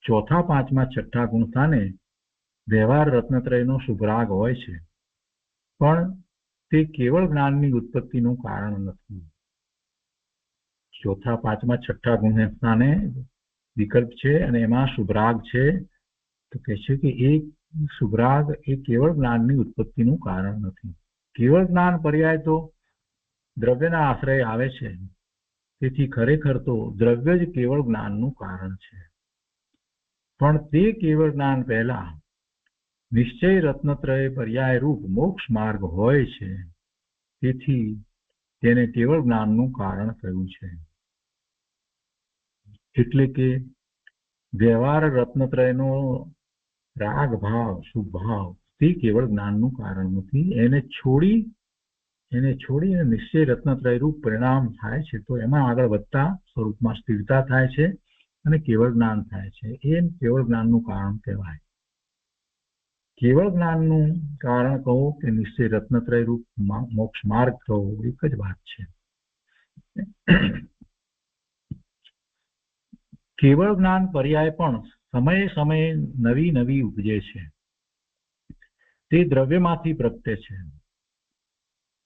ચોથા, પાંચમા, છઠ્ઠા ગુણ સ્થાને વ્યવહાર રત્નત્રયનો શુભરાગ હોય છે, પણ તે કેવળ જ્ઞાનની ઉત્પત્તિનું કારણ નથી. ચોથા, પાંચમા, છઠ્ઠા ગુણ સ્થાને વિકલ્પ છે અને એમાં શુભરાગ છે. તો કહે છે કે એ શુભરાગ એ કેવળ જ્ઞાનની ઉત્પત્તિનું કારણ નથી. કેવળ જ્ઞાન પર્યાય તો દ્રવ્યના આશ્રય આવે છે. તેથી ખરેખર તો દ્રવ્ય જ કેવળ જ્ઞાનનું કારણ છે. પણ તે કેવળ જ્ઞાન પહેલા નિશ્ચય રત્નત્રય પર્યાય રૂપ મોક્ષ માર્ગ હોય છે. તેથી તેને કેવળ જ્ઞાનનું કારણ કહ્યું છે. એટલે કે વ્યવહાર રત્નત્રયનો રાગ ભાવ, શુભ ભાવ તે કેવળ જ્ઞાનનું કારણ નથી. એને છોડી અને નિશ્ચય રત્નત્રય રૂપ પરિણામ થાય છે. તો એમાં આગળ વધતા સ્વરૂપમાં સ્થિરતા થાય છે અને કેવળ જ્ઞાન થાય છે. એ કેવળ જ્ઞાનનું કારણ કહેવાય. કેવળ જ્ઞાનનું કારણ કહો કે નિશ્ચય રત્નત્રય રૂપ મોક્ષ માર્ગ કહો, એક જ વાત છે. કેવળ જ્ઞાન પર્યાય પણ સમયે સમયે નવી નવી ઉપજે છે. તે દ્રવ્યમાંથી પ્રગટે છે.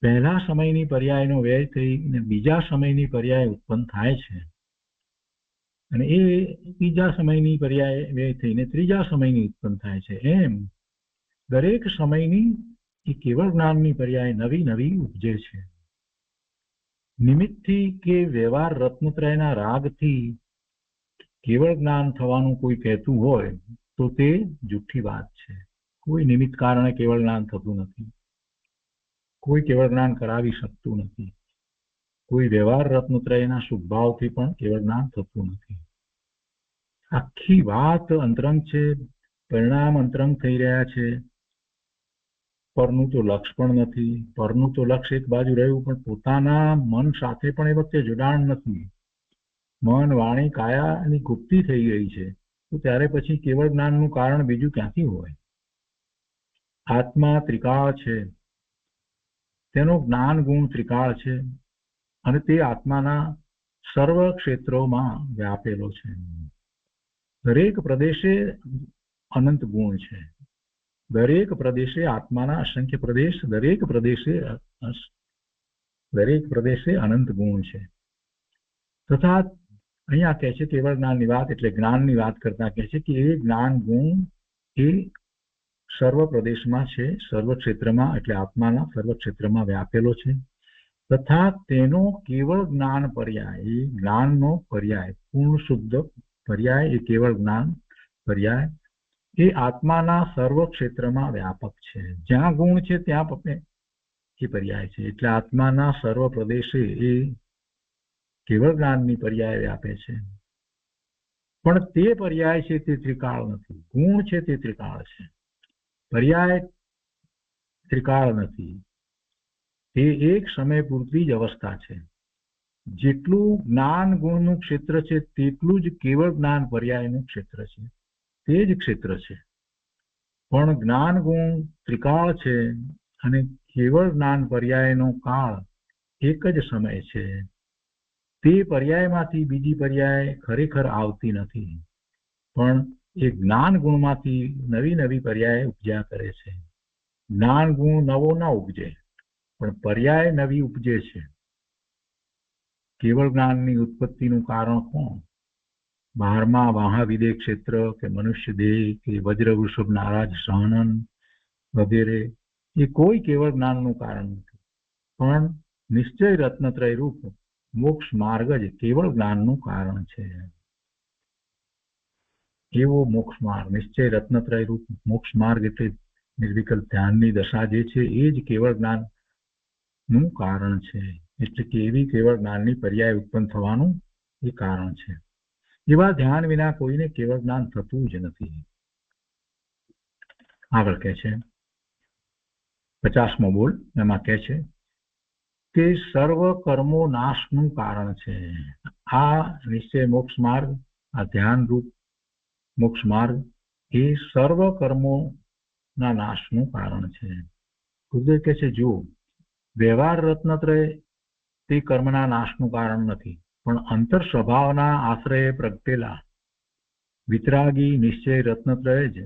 પહેલા સમયની પર્યાયનો વ્યય થઈને બીજા સમયની પર્યાય ઉત્પન્ન થાય છે અને એ બીજા સમયની પર્યાય વ્યય થઈને ત્રીજા સમયની ઉત્પન્ન થાય છે. એમ દરેક સમયની એ કેવળ જ્ઞાનની પર્યાય નવી નવી ઉપજે છે. નિમિત્તથી કે વ્યવહાર રત્નત્રયના રાગથી કેવળ જ્ઞાન થવાનું કોઈ કહેતું હોય તો તે જુઠ્ઠી વાત છે. કોઈ નિમિત્ત કારણે કેવળ જ્ઞાન થતું નથી. કોઈ કેવળ જ્ઞાન કરાવી શકતું નથી. કોઈ વ્યવહાર રત્નત્રયના શુભભાવથી પણ કેવળ જ્ઞાન થતું નથી. આખી વાત અંતરંગ છે, પરિણામ અંતરંગ થઈ રહ્યા છે. પરનું તો લક્ષ પણ નથી. પરનું તો લક્ષ એક બાજુ રહ્યું, પણ પોતાના મન સાથે પણ એ વખતે જોડાણ નથી. મન, વાણી, કાયાની ગુપ્તી થઈ ગઈ છે. તો ત્યારે પછી કેવળ જ્ઞાનનું કારણ બીજું ક્યાંથી હોય? આત્મા ત્રિકાળ છે, તેનો જ્ઞાન ગુણ ત્રિકાળ છે અને તે આત્માના સર્વ ક્ષેત્રોમાં વ્યાપેલો છે. દરેક પ્રદેશે અનંત ગુણ છે. દરેક પ્રદેશે આત્માના અસંખ્ય પ્રદેશ, દરેક પ્રદેશે અનંત ગુણ છે. તથા અહીંયા કહે છે કેવળ જ્ઞાનની વાત એટલે જ્ઞાનની વાત કરતા કહે છે કે એ જ્ઞાન ગુણ એ સર્વ પ્રદેશમાં છે, સર્વ ક્ષેત્રમાં એટલે આત્માના સર્વ ક્ષેત્રમાં વ્યાપેલો છે. તથા તેનો કેવળ જ્ઞાન પર્યાય, એ જ્ઞાનનો પર્યાય, પૂર્ણ શુદ્ધ પર્યાય એ કેવળ જ્ઞાન પર્યાય એ આત્માના સર્વ ક્ષેત્રમાં વ્યાપક છે. જ્યાં ગુણ છે ત્યાં એ પર્યાય છે. એટલે આત્માના સર્વ પ્રદેશે એ કેવળ જ્ઞાનની પર્યાય વ્યાપે છે. પણ તે પર્યાય છે તે ત્રિકાળ નથી. ગુણ છે તે ત્રિકાળ છે, પર્યાય ત્રિકાળ નથી. તે એક સમય પૂરતી જ અવસ્થા છે. જેટલું જ્ઞાન ગુણનું ક્ષેત્ર છે તેટલું જ કેવળ જ્ઞાન પર્યાયનું ક્ષેત્ર છે, તે જ ક્ષેત્ર છે. પણ જ્ઞાન ગુણ ત્રિકાળ છે અને કેવળ જ્ઞાન પર્યાયનો કાળ એક જ સમય છે. તે પર્યાયમાંથી બીજી પર્યાય ખરેખર આવતી નથી, પણ એ જ્ઞાન ગુણમાંથી નવી નવી પર્યાય ઉપજ્યા કરે છે. જ્ઞાન ગુણ નવો ના ઉપજે, પણ પર્યાય નવી ઉપજે છે. કેવળ જ્ઞાનની ઉત્પત્તિનું કારણ કોણ? 12મા મહાવિદેહ ક્ષેત્ર કે મનુષ્ય દેહ કે વજ્ર વૃષભ નારાજ સહનન વગેરે એ કોઈ કેવળ જ્ઞાનનું કારણ નથી, પણ નિશ્ચય રત્નત્રય રૂપ મોક્ષ માર્ગ જ કેવળ જ્ઞાનનું કારણ છે. એવો મોક્ષ માર્ગ, નિશ્ચય રત્નત્રય રૂપ મોક્ષ માર્ગ એટલે નિર્વિકલ્પ ધ્યાનની દશા જે છે એ જ કેવળ જ્ઞાનનું કારણ છે. એટલે કે એવી કેવળ જ્ઞાનની પર્યાય ઉત્પન્ન થવાનું એ કારણ છે. એવા ધ્યાન વિના કોઈને કેવળ જ્ઞાન થતું જ નથી. આગળ કહે છે 50મો બોલ, એમાં કહે છે કે સર્વ કર્મો નાશનું કારણ છે. આ નિશ્ચય મોક્ષ માર્ગ, આ ધ્યાન રૂપ મોક્ષ માર્ગ એ સર્વ કર્મોના નાશનું કારણ છે. ગુરુદેવ કહે છે જો વ્યવહાર રત્નત્રય તે કર્મના નાશનું કારણ નથી, પણ અંતર સ્વભાવના આશ્રયે પ્રગટેલા વિતરાગી નિશ્ચય રત્નત્રય જ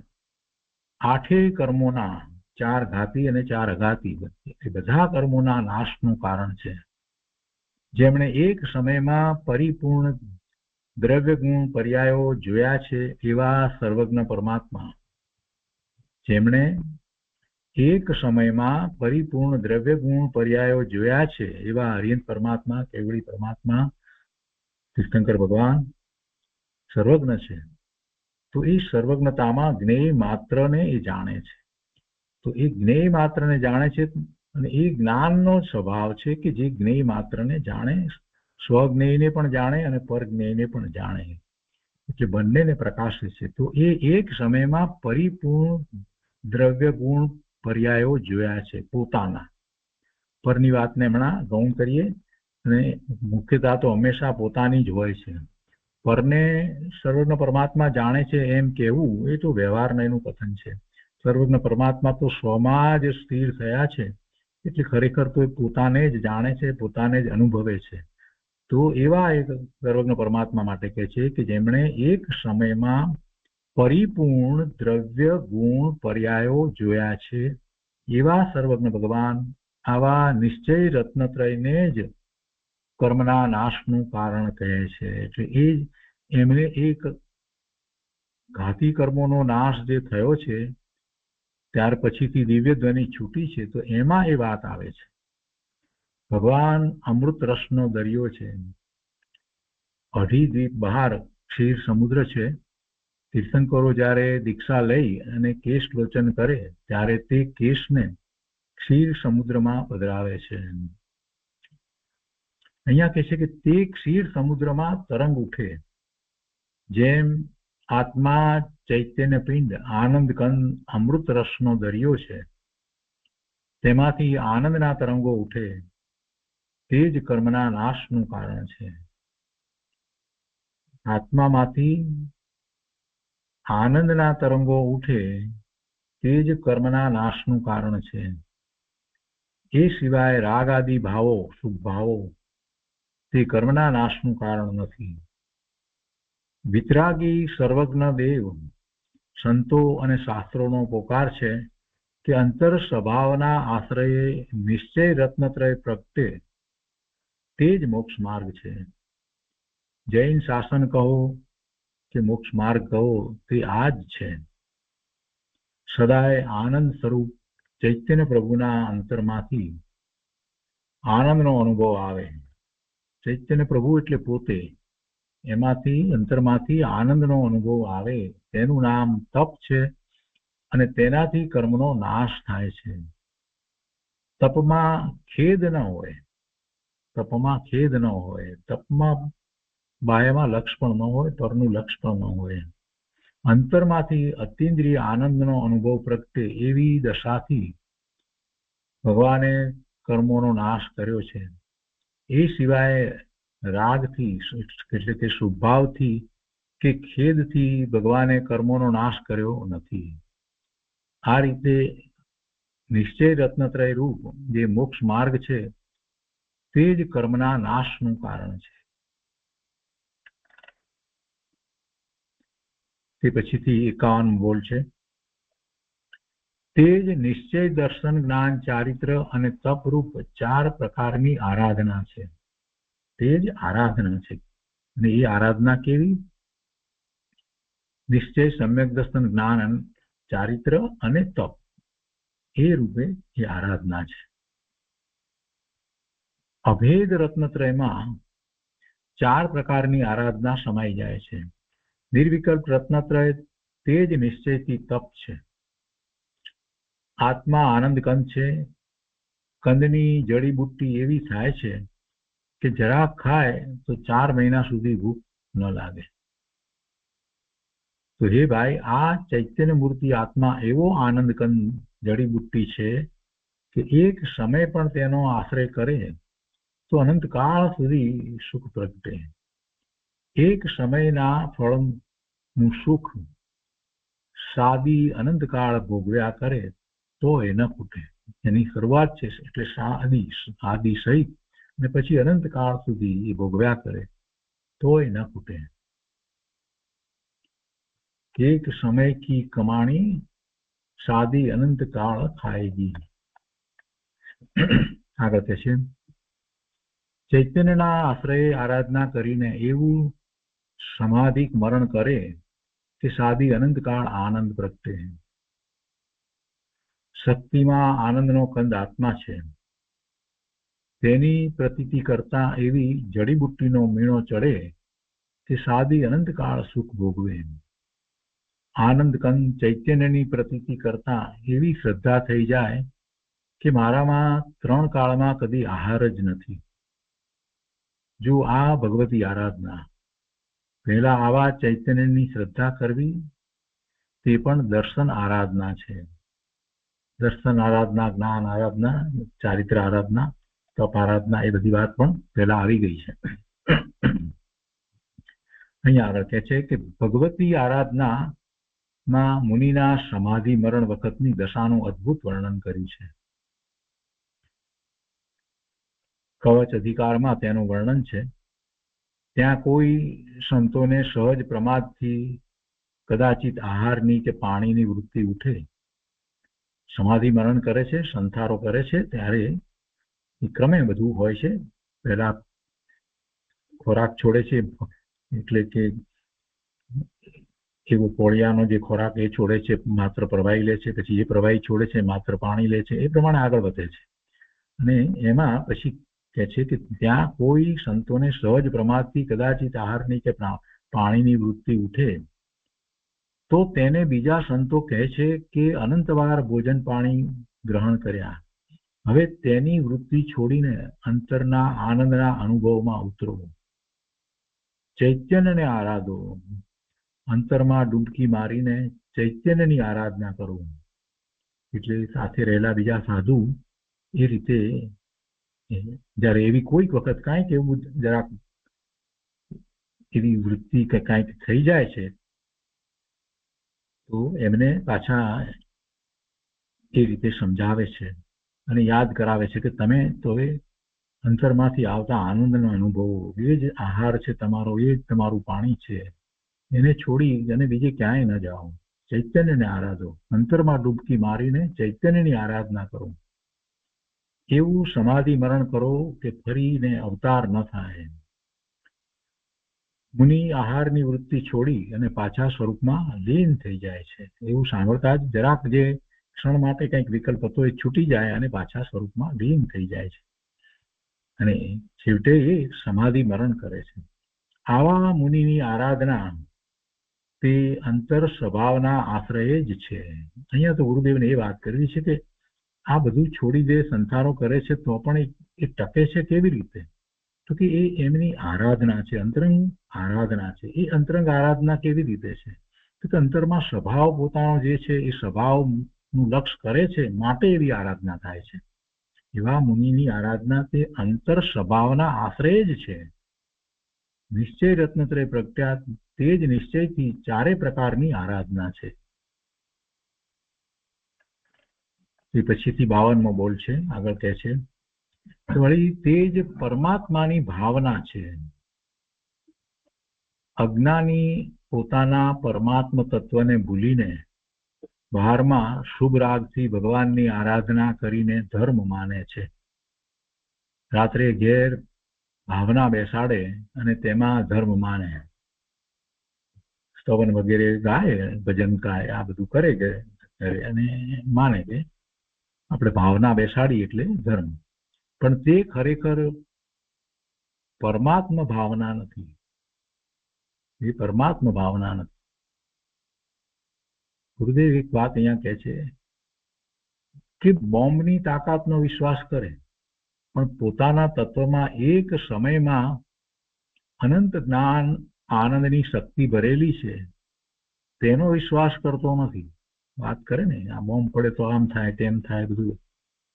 8 કર્મોના 4 ઘાતી અને 4 અઘાતી એ બધા કર્મોના નાશનું કારણ છે. જેમણે એક સમયમાં પરિપૂર્ણ દ્રવ્ય ગુણ પર્યાયો જોયા છે એવા સર્વજ્ઞ પરમાત્મા, જેમણે એક સમયમાં પરિપૂર્ણ દ્રવ્ય ગુણ પર્યાયો જોયા છે એવા હરિયંત પરમાત્મા, કેવળી પરમાત્મા, તીર્થંકર ભગવાન સર્વજ્ઞ છે. તો એ સર્વજ્ઞતામાં જ્ઞેય માત્રને એ જાણે છે. તો એ જ્ઞેય માત્રને જાણે છે અને એ જ્ઞાનનો સ્વભાવ છે કે જે જ્ઞેય માત્રને જાણે, સ્વજ્ઞેયને પણ જાણે અને પરજ્ઞેયને પણ જાણે, એટલે બંનેને પ્રકાશે છે. તો એ એક સમયમાં પરિપૂર્ણ દ્રવ્ય ગુણ પર્યાયો જોયા છે પોતાના. પરની વાતને હમણાં ગૌણ કરીએ અને મુખ્યતા તો હંમેશા પોતાની જ હોય છે. પરને સર્વજ્ઞ પરમાત્મા જાણે છે એમ કહેવું એ તો વ્યવહારને એનું કથન છે. સર્વજ્ઞ પરમાત્મા તો સ્વમાં જ સ્થિર થયા છે, એટલે ખરેખર તો એ પોતાને જ જાણે છે, પોતાને જ અનુભવે છે. તો એવા એક સર્વજ્ઞ પરમાત્મા માટે કહે છે કે જેમણે એક સમયમાં પરિપૂર્ણ દ્રવ્ય ગુણ પર્યાયો જોયા છે એવા સર્વજ્ઞ ભગવાન આવા નિશ્ચય રત્નત્રયને જ કર્મના નાશનું કારણ કહે છે. એટલે એ જ એમને એક ઘાતી કર્મોનો નાશ જે થયો છે ત્યાર પછીથી દિવ્ય ધ્વનિ છૂટી છે, તો એમાં એ વાત આવે છે. ભગવાન અમૃત રસનો દરિયો છે, અઢી દ્વીપ બહાર ક્ષીર સમુદ્ર છે. તીર્થંકરો જ્યારે દીક્ષા લઈ અને કેશ લોચન કરે ત્યારે તે કેશને ક્ષીર સમુદ્રમાં પધરાવે છે. અહીંયા કહે છે કે તે ક્ષીર સમુદ્રમાં તરંગ ઉઠે, જેમ આત્મા ચૈતન્ય પિંડ આનંદ કંદ અમૃત રસનો દરિયો છે, તેમાંથી આનંદના તરંગો ઉઠે, તે જ કર્મના નાશનું કારણ છે. આત્મામાંથી આનંદના તરંગો ઉઠે તે જ કર્મના નાશનું કારણ છે. એ સિવાય રાગ આદિ ભાવો, શુભ ભાવો તે કર્મના નાશનું કારણ નથી. વિતરાગી સર્વજ્ઞ દેવ સંતો અને શાસ્ત્રોનો પોકાર છે કે અંતર સ્વભાવના આશ્રયે નિશ્ચય રત્નત્રય પ્રગટે તે જ મોક્ષ માર્ગ છે. જૈન શાસન કહો કે મોક્ષ માર્ગ કહો તે આ જ છે. સદાય આનંદ સ્વરૂપ ચૈતન્ય પ્રભુના અંતરમાંથી આનંદનો અનુભવ આવે. ચૈતન્ય પ્રભુ એટલે પોતે, એમાંથી અંતરમાંથી આનંદનો અનુભવ આવે તેનું નામ તપ છે અને તેનાથી કર્મનો નાશ થાય છે. તપમાં ખેદ ન હોય, તપમાં ખેદ ન હોય, તપમાં બાહ્યમાં લક્ષ પણ ન હોય, પરનું લક્ષ પણ ન હોય. અંતરમાંથી અતિન્દ્રિય આનંદનો અનુભવ પ્રગટે એવી દશાથી ભગવાને કર્મોનો નાશ કર્યો છે. એ સિવાય રાગથી એટલે કે શુભભાવથી કે ખેદથી ભગવાને કર્મોનો નાશ કર્યો નથી. આ રીતે નિશ્ચય રત્નત્રય રૂપ જે મોક્ષ માર્ગ છે તે જ કર્મના નાશનું કારણ છે. તે પછીથી 51 બોલ છે. તે જ નિશ્ચય દર્શન જ્ઞાન ચારિત્ર અને તપરૂપ 4 પ્રકારની આરાધના છે. તે જ આરાધના છે. અને એ આરાધના કેવી? નિશ્ચય, સમ્યક દર્શન, જ્ઞાન, ચારિત્ર અને તપ, એ રૂપે એ આરાધના છે. અભેદ રત્નત્રયમાં 4 પ્રકારની આરાધના સમાઈ જાય છે. નિર્વિકલ્પ રત્નત્રય તે જ નિશ્ચયથી તપ છે. આત્મા આનંદ કંદ છે. કંદની જડીબુટ્ટી એવી થાય છે કે જરાક ખાય તો 4 મહિના સુધી ભૂખ ન લાગે. તો હે ભાઈ, આ ચૈતન્ય મૂર્તિ આત્મા એવો આનંદ કંદ જડીબુટ્ટી છે કે એક સમય પણ તેનો આશ્રય કરે તો અનંતકાળ સુધી સુખ પ્રગટે. એક સમયના ફળનું સુખ સાદી અનંતકાળ ભોગવ્યા કરે તો એ ન ખૂટે. એની શરૂઆત છે એટલે આદિ સહિત ને પછી અનંતકાળ સુધી એ ભોગવ્યા કરે તો એ ન ખૂટે. એક સમય કી કમાણી સાદી અનંતકાળ ખાएगी. આગળ છે ચૈતન્યના આશ્રયે આરાધના કરીને એવું સમાધિક મરણ કરે કે સાદી અનંતકાળ આનંદ પ્રગટે. શક્તિમાં આનંદનો કંદ આત્મા છે. તેની પ્રતીતિ કરતા એવી જડીબુટ્ટીનો મીણો ચડે કે સાદી અનંતકાળ સુખ ભોગવે. આનંદ કંદ ચૈતન્યની પ્રતીતિ કરતા એવી શ્રદ્ધા થઈ જાય કે મારામાં 3 કાળમાં કદી આહાર જ નથી. જો આ ભગવતી આરાધના. પહેલા આવા ચૈતન્યની શ્રદ્ધા કરવી તે પણ દર્શન આરાધના છે. દર્શન આરાધના, જ્ઞાન આરાધના, ચારિત્ર આરાધના, તપ આરાધના, એ બધી વાત પણ પહેલા આવી ગઈ છે. અહીંયા આગળ કહે છે કે ભગવતી આરાધનામાં મુનિના સમાધિ મરણ વખતની દશાનું અદ્ભુત વર્ણન કર્યું છે. કવચ અધિકારમાં તેનું વર્ણન છે. ત્યાં કોઈ સંતોને સહજ પ્રમાદથી કદાચિત આહારની કે પાણીની વૃત્તિ ઉઠે, સમાધિ મરણ કરે છે, સંથારો કરે છે, ત્યારે એ ક્રમે બધું હોય છે. પહેલા ખોરાક છોડે છે, એટલે કે એવો પોળિયાનો જે ખોરાક એ છોડે છે, માત્ર પ્રવાહી લે છે, પછી એ પ્રવાહી છોડે છે, માત્ર પાણી લે છે, એ પ્રમાણે આગળ વધે છે. અને એમાં પછી કહે છે કે ત્યાં કોઈ સંતોને સહજ પ્રમાદથી કદાચિત આહારની કે પાણીની વૃત્તિ ઉઠે તો તેને બીજા સંતો કહે છે કે અનંતવાર ભોજન પાણી ગ્રહણ કર્યા, હવે તેની વૃત્તિ છોડીને અંતરના આનંદના અનુભવમાં ઉતરો. ચૈતન્યને આરાધો. અંતરમાં ડૂબકી મારીને ચૈતન્યની આરાધના કરો. એટલે સાથે રહેલા બીજા સાધુ એ રીતે જયારે એવી કોઈક વખત કાંઈક એવું જરાક એવી વૃત્તિ કે કાંઈક થઈ જાય છે તો એમને પાછા એ રીતે સમજાવે છે અને યાદ કરાવે છે કે તમે તો એ અંતરમાંથી આવતા આનંદનો અનુભવો, એ જ આહાર છે તમારો, એ જ તમારું પાણી છે, એને છોડી અને બીજે ક્યાંય ન જાઓ. ચૈતન્યને આરાધો, અંતરમાં ડૂબકી મારીને ચૈતન્યની આરાધના કરો. એવું સમાધિ મરણ કરો કે ફરીને અવતાર ન થાય. મુનિ આહારની વૃત્તિ છોડી અને પાછા સ્વરૂપમાં લીન થઈ જાય છે. એવું સાંભળતા જ જરાક જે ક્ષણ માટે કંઈક વિકલ્પ હતો એ છૂટી જાય અને પાછા સ્વરૂપમાં લીન થઈ જાય છે અને છેવટે એ સમાધિ મરણ કરે છે. આવા મુનિની આરાધના તે અંતર સ્વભાવના આશ્રયે જ છે. અહીંયા તો ગુરુદેવને એ વાત કરવી છે કે આ બધું છોડી દે, સંસારો કરે છે તો પણ એ ટકે છે કેવી રીતે? તો કે એ એમની આરાધના છે, અંતરંગ આરાધના છે. એ અંતરંગ આરાધના કેવી રીતે છે? તો કે અંતરમાં સ્વભાવ પોતાનો જે છે એ સ્વભાવનું લક્ષ્ય કરે છે માટે એવી આરાધના થાય છે. એવા મુનિની આરાધના તે અંતર સ્વભાવના આશ્રય જ છે. નિશ્ચય રત્નત્રય પ્રખ્યાત તે જ નિશ્ચયથી ચારે પ્રકારની આરાધના છે. એ પછીથી 52મો બોલ છે. આગળ કહે છે વળી તે જ પરમાત્માની ભાવના છે. અજ્ઞાની પોતાના પરમાત્મ તત્વને ભૂલીને બહારમાં શુભ રાગથી ભગવાનની આરાધના કરીને ધર્મ માને છે. રાત્રે ઘેર ભાવના બેસાડે અને તેમાં ધર્મ માને, સ્તવન વગેરે ગાય, ભજન ગાય, આ બધું કરે કે અને માને કે આપણે ભાવના બેસાડી એટલે ધર્મ. પણ તે ખરેખર પરમાત્મ ભાવના નથી. એ પરમાત્મ ભાવના નથી. ગુરુદેવ એક વાત અહીંયા કહે છે કે બોમ્બની તાકાતનો વિશ્વાસ કરે પણ પોતાના તત્વમાં એક સમયમાં અનંત જ્ઞાન આનંદની શક્તિ ભરેલી છે તેનો વિશ્વાસ કરતો નથી. વાત કરે ને આ બોમ્બ પડે તો આમ થાય તેમ થાય, બધું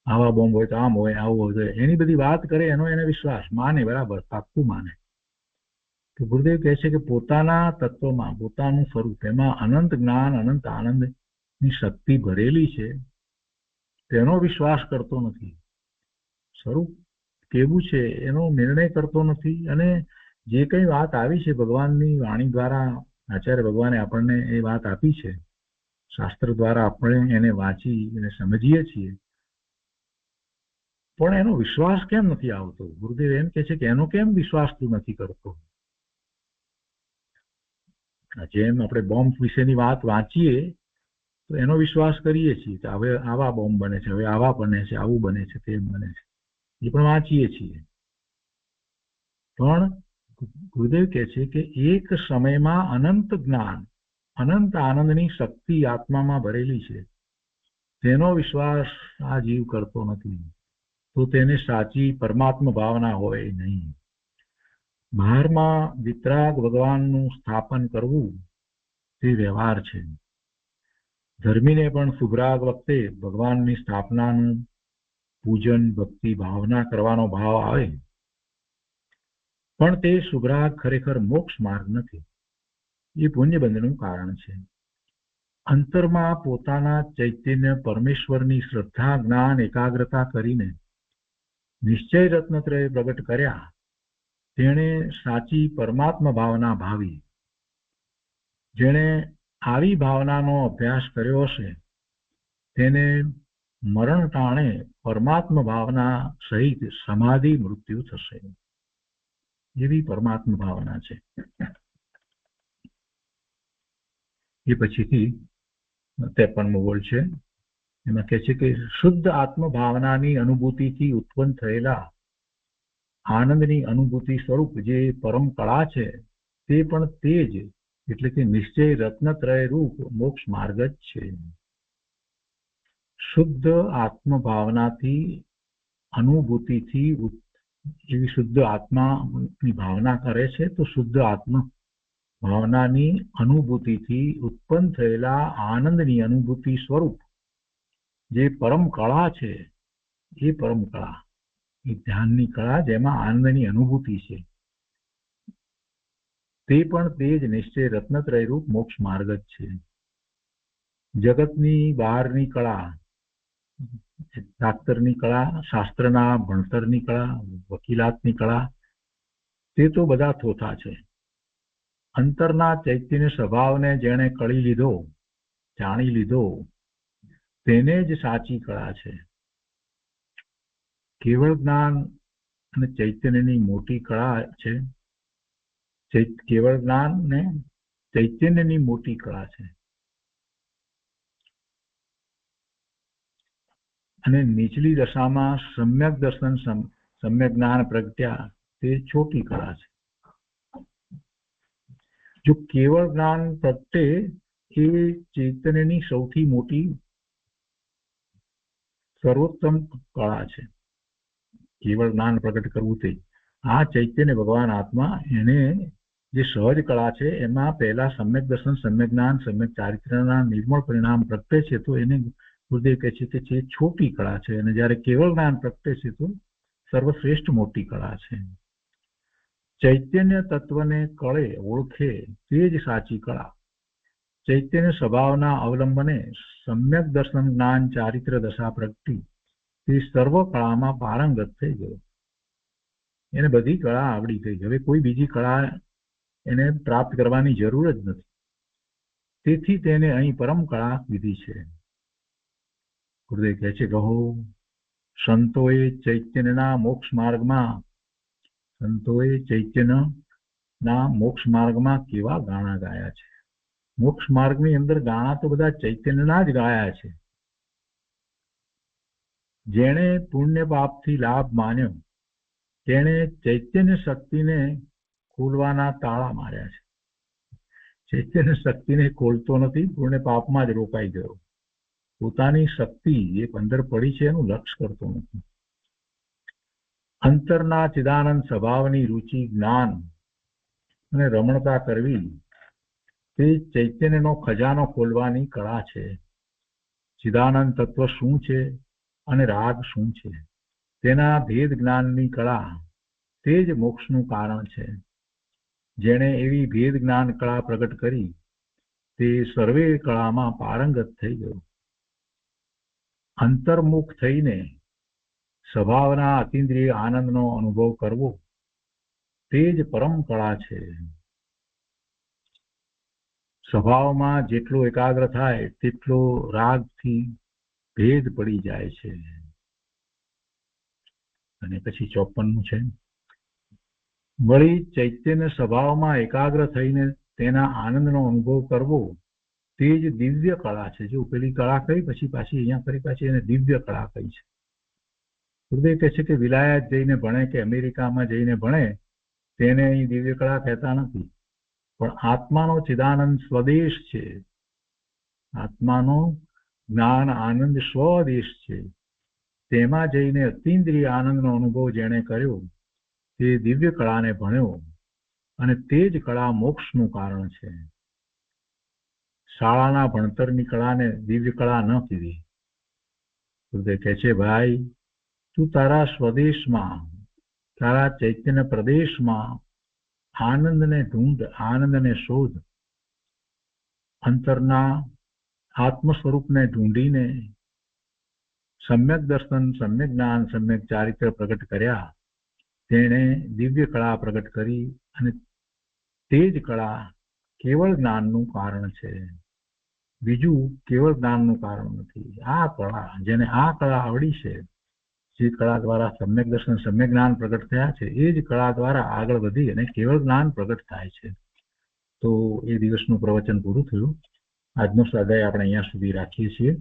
આવા બોમ્બ હોય તો આમ હોય, આવું હોય, એની બધી વાત કરે, એનો એને વિશ્વાસ માને, બરાબર, પાક્કું માને. તો ગુરુદેવ કહે છે કે પોતાના તત્વમાં પોતાનું સ્વરૂપ એમાં અનંત જ્ઞાન અનંત આનંદની શક્તિ ભરેલી છે તેનો વિશ્વાસ કરતો નથી. સ્વરૂપ કેવું છે એનો નિર્ણય કરતો નથી. અને જે કઈ વાત આવી છે ભગવાનની વાણી દ્વારા, આચાર્ય ભગવાને આપણને એ વાત આપી છે, શાસ્ત્ર દ્વારા આપણે એને વાંચી અને સમજીએ છીએ, પણ એનો વિશ્વાસ કેમ નથી આવતો? ગુરુદેવ એમ કે છે કે એનો કેમ વિશ્વાસ તું નથી કરતો? જેમ આપણે બોમ્બ વિશેની વાત વાંચીએ તો એનો વિશ્વાસ કરીએ છીએ કે હવે આવા બોમ્બ બને છે, હવે આવા બને છે, આવું બને છે, તેમ બને છે, એ પણ વાંચીએ છીએ. પણ ગુરુદેવ કહે છે કે એક સમયમાં અનંત જ્ઞાન અનંત આનંદની શક્તિ આત્મામાં ભરેલી છે તેનો વિશ્વાસ આ જીવ કરતો નથી. તો તેને સાચી પરમાત્મ ભાવના હોય નહીં. બહારમાં વિતરાગ ભગવાનનું સ્થાપન કરવું તે વ્યવહાર છે. ધર્મીને પણ શુભરાગ વખતે ભગવાનની સ્થાપનાનું પૂજન ભક્તિ ભાવના કરવાનો ભાવ આવે, પણ તે શુભરાગ ખરેખર મોક્ષ માર્ગ નથી. એ પુણ્યબંધનું કારણ છે. અંતરમાં પોતાના ચૈતન્ય પરમેશ્વરની શ્રદ્ધા જ્ઞાન એકાગ્રતા કરીને નિશ્ચય રત્નત્રય પ્રગટ કર્યા તેણે સાચી પરમાત્મ ભાવના ભાવી. જેણે આવી ભાવનાનો અભ્યાસ કર્યો હશે તેને મરણ ટાણે પરમાત્મ ભાવના સહિત સમાધિ મૃત્યુ થશે. એવી પરમાત્મ ભાવના છે. એ પછીથી 53મો બોલ છે. એમાં કહે છે કે શુદ્ધ આત્મ ભાવનાની અનુભૂતિથી ઉત્પન્ન થયેલા આનંદની અનુભૂતિ સ્વરૂપ જે પરમ કળા છે તે પણ તે જ એટલે કે નિશ્ચય રત્નત્રય રૂપ મોક્ષ માર્ગ જ છે. શુદ્ધ આત્મ ભાવનાથી અનુભૂતિથી એવી શુદ્ધ આત્માની ભાવના કરે છે તો શુદ્ધ આત્મ ભાવનાની અનુભૂતિથી ઉત્પન્ન થયેલા આનંદની અનુભૂતિ સ્વરૂપ જે પરમ કળા છે એ પરમ કળા, એ ધ્યાનની કળા જેમાં આનંદની અનુભૂતિ છે તે પણ તે જ નિશ્ચય રત્નત્રય રૂપ મોક્ષ માર્ગ જ છે. જગતની બહારની કળા, ડાક્ટરની કળા, શાસ્ત્રના ભણતરની કળા, વકીલાતની કળા, તે તો બધા થોથા છે. અંતરના ચૈતન્ય સ્વભાવને જેણે કળી લીધો જાણી લીધો તેને જ સાચી કળા છે. કેવળ જ્ઞાન અને ચૈતન્યની મોટી કળા છે. કેવળ જ્ઞાન ને ચૈતન્યની મોટી કળા છે અને નીચલી દશામાં સમ્યક દર્શન સમ્યક જ્ઞાન પ્રગટ્યા તે છોટી કળા છે. જો કેવળ જ્ઞાન પ્રગટે એ ચૈતન્યની સૌથી મોટી સર્વોત્તમ કળા છે. કેવળ જ્ઞાન પ્રગટ કરવું તે આ ચૈતન્ય ભગવાન આત્મા એને જે સહજ કળા છે એમાં પહેલા સમ્યક દર્શન સમ્યક જ્ઞાન સમ્યક ચારિત્રના નિર્મળ પરિણામ પ્રગટે છે તો એને ગુરુદેવ કહે છે કે જે છોટી કળા છે અને જ્યારે કેવળ જ્ઞાન પ્રગટે છે તો સર્વશ્રેષ્ઠ મોટી કળા છે. ચૈતન્ય તત્વને કળે ઓળખે તે જ સાચી કળા. ચૈતન્ય સ્વભાવના અવલંબને સમ્યક દર્શન જ્ઞાન ચારિત્ર દશા પ્રગટી તે સર્વ કળામાં પારંગત થઈ ગયો. એને બધી કળા આવડી ગઈ. હવે કોઈ બીજી કળા એને પ્રાપ્ત કરવાની જરૂર જ નથી. તેથી તેને અહીં પરમ કળા કીધી છે. ગુરુદેવ કહે છે કહો સંતોએ ચૈતન્યના મોક્ષ માર્ગમાં કેવા ગાણા ગાયા છે. મોક્ષ માર્ગની અંદર ગાણા તો બધા ચૈતન્યના જ ગાયા છે. જેણે પુણ્ય પાપથી લાભ માન્યો તેણે ચૈતન્ય શક્તિને ખોલવાના તાળા માર્યા છે. ચૈતન્ય શક્તિને ખોલતો નથી, પુણ્ય પાપમાં જ રોકાઈ ગયો. પોતાની શક્તિ જે અંદર પડી છે એનું લક્ષ કરતો નથી. અંતરના ચિદાનંદ સ્વભાવની રુચિ જ્ઞાન અને રમણતા કરવી તે ચૈતન્યનો ખજાનો ખોલવાની કળા છે. ચિદાનંદ તત્વ શું છે અને રાગ શું છે તેના ભેદ જ્ઞાનની કળા તે જ મોક્ષનું કારણ છે. જેણે એવી ભેદ જ્ઞાન કળા પ્રગટ કરી તે સર્વે કળામાં પારંગત થઈ ગયો. અંતર્મુખ થઈને સ્વભાવના અતિન્દ્રિય આનંદનો અનુભવ કરવો તે જ પરમ કળા છે. સ્વભાવમાં જેટલો એકાગ્ર થાય તેટલો રાગથી ભેદ પડી જાય છે. અને પછી 54 છે વળી ચૈતન્ય સ્વભાવમાં એકાગ્ર થઈને તેના આનંદનો અનુભવ કરવો તે જ દિવ્ય કળા છે. જો પેલી કળા કહી પછી પાછી અહીંયા ફરી પાછી એને દિવ્ય કળા કહી છે. ગુરુદેવ કહે છે કે વિલાયત જઈને ભણે કે અમેરિકામાં જઈને ભણે તેને અહીં દિવ્ય કળા કહેતા નથી, પણ આત્માનો ચિદાનંદ સ્વદેશ છે. આત્માનો જ્ઞાન આનંદ સ્વદેશ છે. તેમાં જઈને અતિન્દ્રિય આનંદનો અનુભવ જેણે કર્યો તે દિવ્ય કળાને ભણ્યો અને તે જ કળા મોક્ષનું કારણ છે. શાળાના ભણતરની કળાને દિવ્ય કળા ન કીધી. ગુરુદેવ કહે છે ભાઈ તું તારા સ્વદેશમાં તારા ચૈતન્ય પ્રદેશમાં આનંદને ઢૂંઢ, આનંદને શોધ. અંતરના આત્મ સ્વરૂપને ઢૂંઢીને સમ્યક દર્શન સમ્યક જ્ઞાન સમ્યક ચારિત્ર પ્રગટ કર્યા તેણે દિવ્ય કળા પ્રગટ કરી અને તે જ કળા કેવળ જ્ઞાનનું કારણ છે. બીજું કેવળ જ્ઞાનનું કારણ નથી. આ કળા જેને આ કળા આવડી છે, જે કળા દ્વારા સમ્યક દર્શન સમ્યક જ્ઞાન પ્રગટ થયા છે એ જ કળા દ્વારા આગળ વધી અને કેવળ જ્ઞાન પ્રગટ થાય છે. તો એ દિવસનું પ્રવચન પૂરું થયું. આજનો સ્વાધ્યાય આપણે અહીંયા સુધી રાખીએ છીએ.